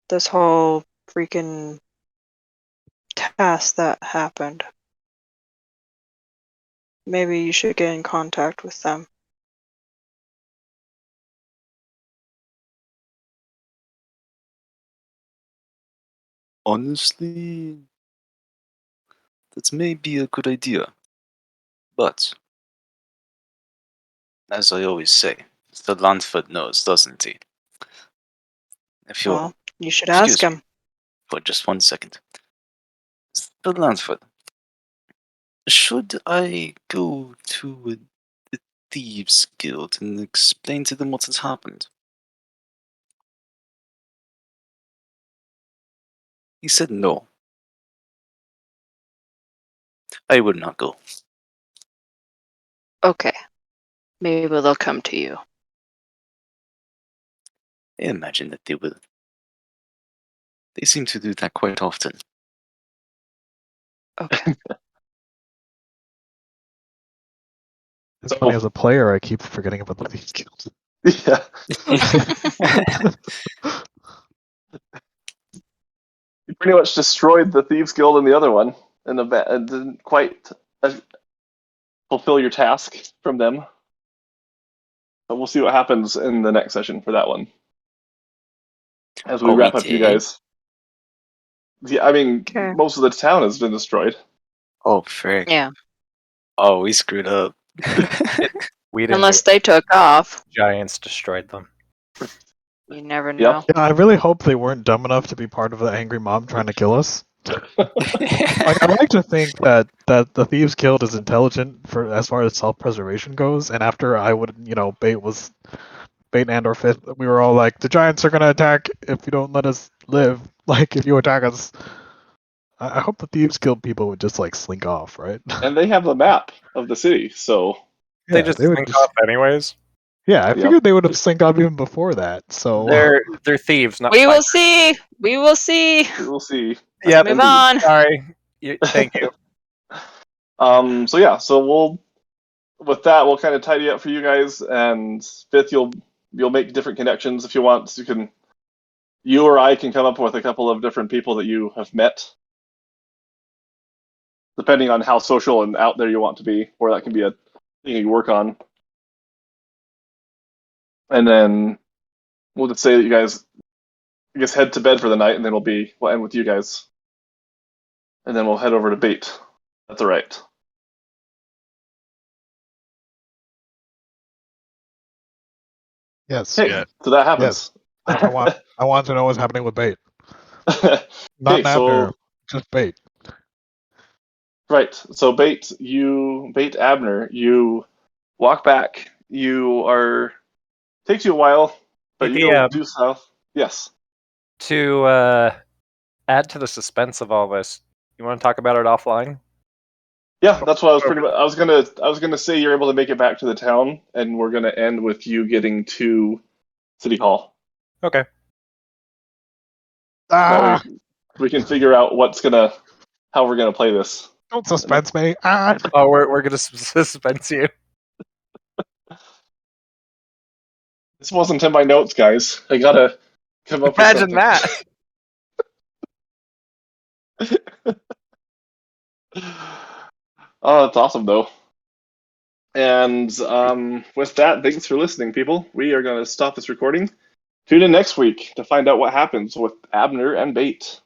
This whole freaking task that happened. Maybe you should get in contact with them. Honestly, that may be a good idea. But, as I always say, the Landford knows, doesn't he? If you'll Well, you should ask excuse me him. for just 1 second. The Landford, should I go to the Thieves Guild and explain to them what has happened? He said no. I would not go. Okay. Maybe they'll come to you. I imagine that they will. They seem to do that quite often. Okay. It's So- funny, as a player, I keep forgetting about the Thieves Guild. Yeah. You pretty much destroyed the Thieves Guild and the other one, and didn't quite fulfill your task from them. But we'll see what happens in the next session for that one. As we Oh, we wrap up you did? guys. Yeah, I mean, Okay. most of the town has been destroyed. Oh, frick. Yeah. Oh, we screwed up. We didn't. Unless they took off. Giants destroyed them. You never Yep. know. Yeah, I really hope they weren't dumb enough to be part of the angry mob trying to kill us. Like, I'd like to think that the Thieves Guild is intelligent for as far as self-preservation goes, and after I would, Bait and or Fifth, we were all like, the Giants are gonna attack if you don't let us live. Like, if you attack us. I hope the Thieves Guild people would just, like, slink off, right? And they have the map of the city, so They just would think off anyways. Yeah, I Yep. figured they would have synced off even before that, so... They're thieves, not. We will fighters. see. We will see. we will see. Yep. Move Indeed. on. Sorry. Thank you. So with that we'll kind of tidy up for you guys, and Fifth, you'll make different connections if you want. You or I can come up with a couple of different people that you have met, depending on how social and out there you want to be, or that can be a thing you work on. And then we'll just say that you guys, I guess, head to bed for the night, and then we'll end with you guys, and then we'll head over to Bait. That's all right. Yes. Okay, Yeah. so that happens. I want to know what's happening with Bait. Not Okay, Abner, so just Bait. right, so Bait Abner, you walk back. Takes you a while, but you go due south. Yes. To add to the suspense of all this, you want to talk about it offline? Yeah, that's what I was pretty much. I was gonna say you're able to make it back to the town, and we're gonna end with you getting to City Hall. Okay. That way we can figure out how we're gonna play this. Don't suspense me. Oh, we're gonna suspense you. This wasn't in my notes, guys. I gotta come up Imagine with that. Oh, that's awesome, though. And with that, thanks for listening, people. We are going to stop this recording. Tune in next week to find out what happens with Abner and Bait.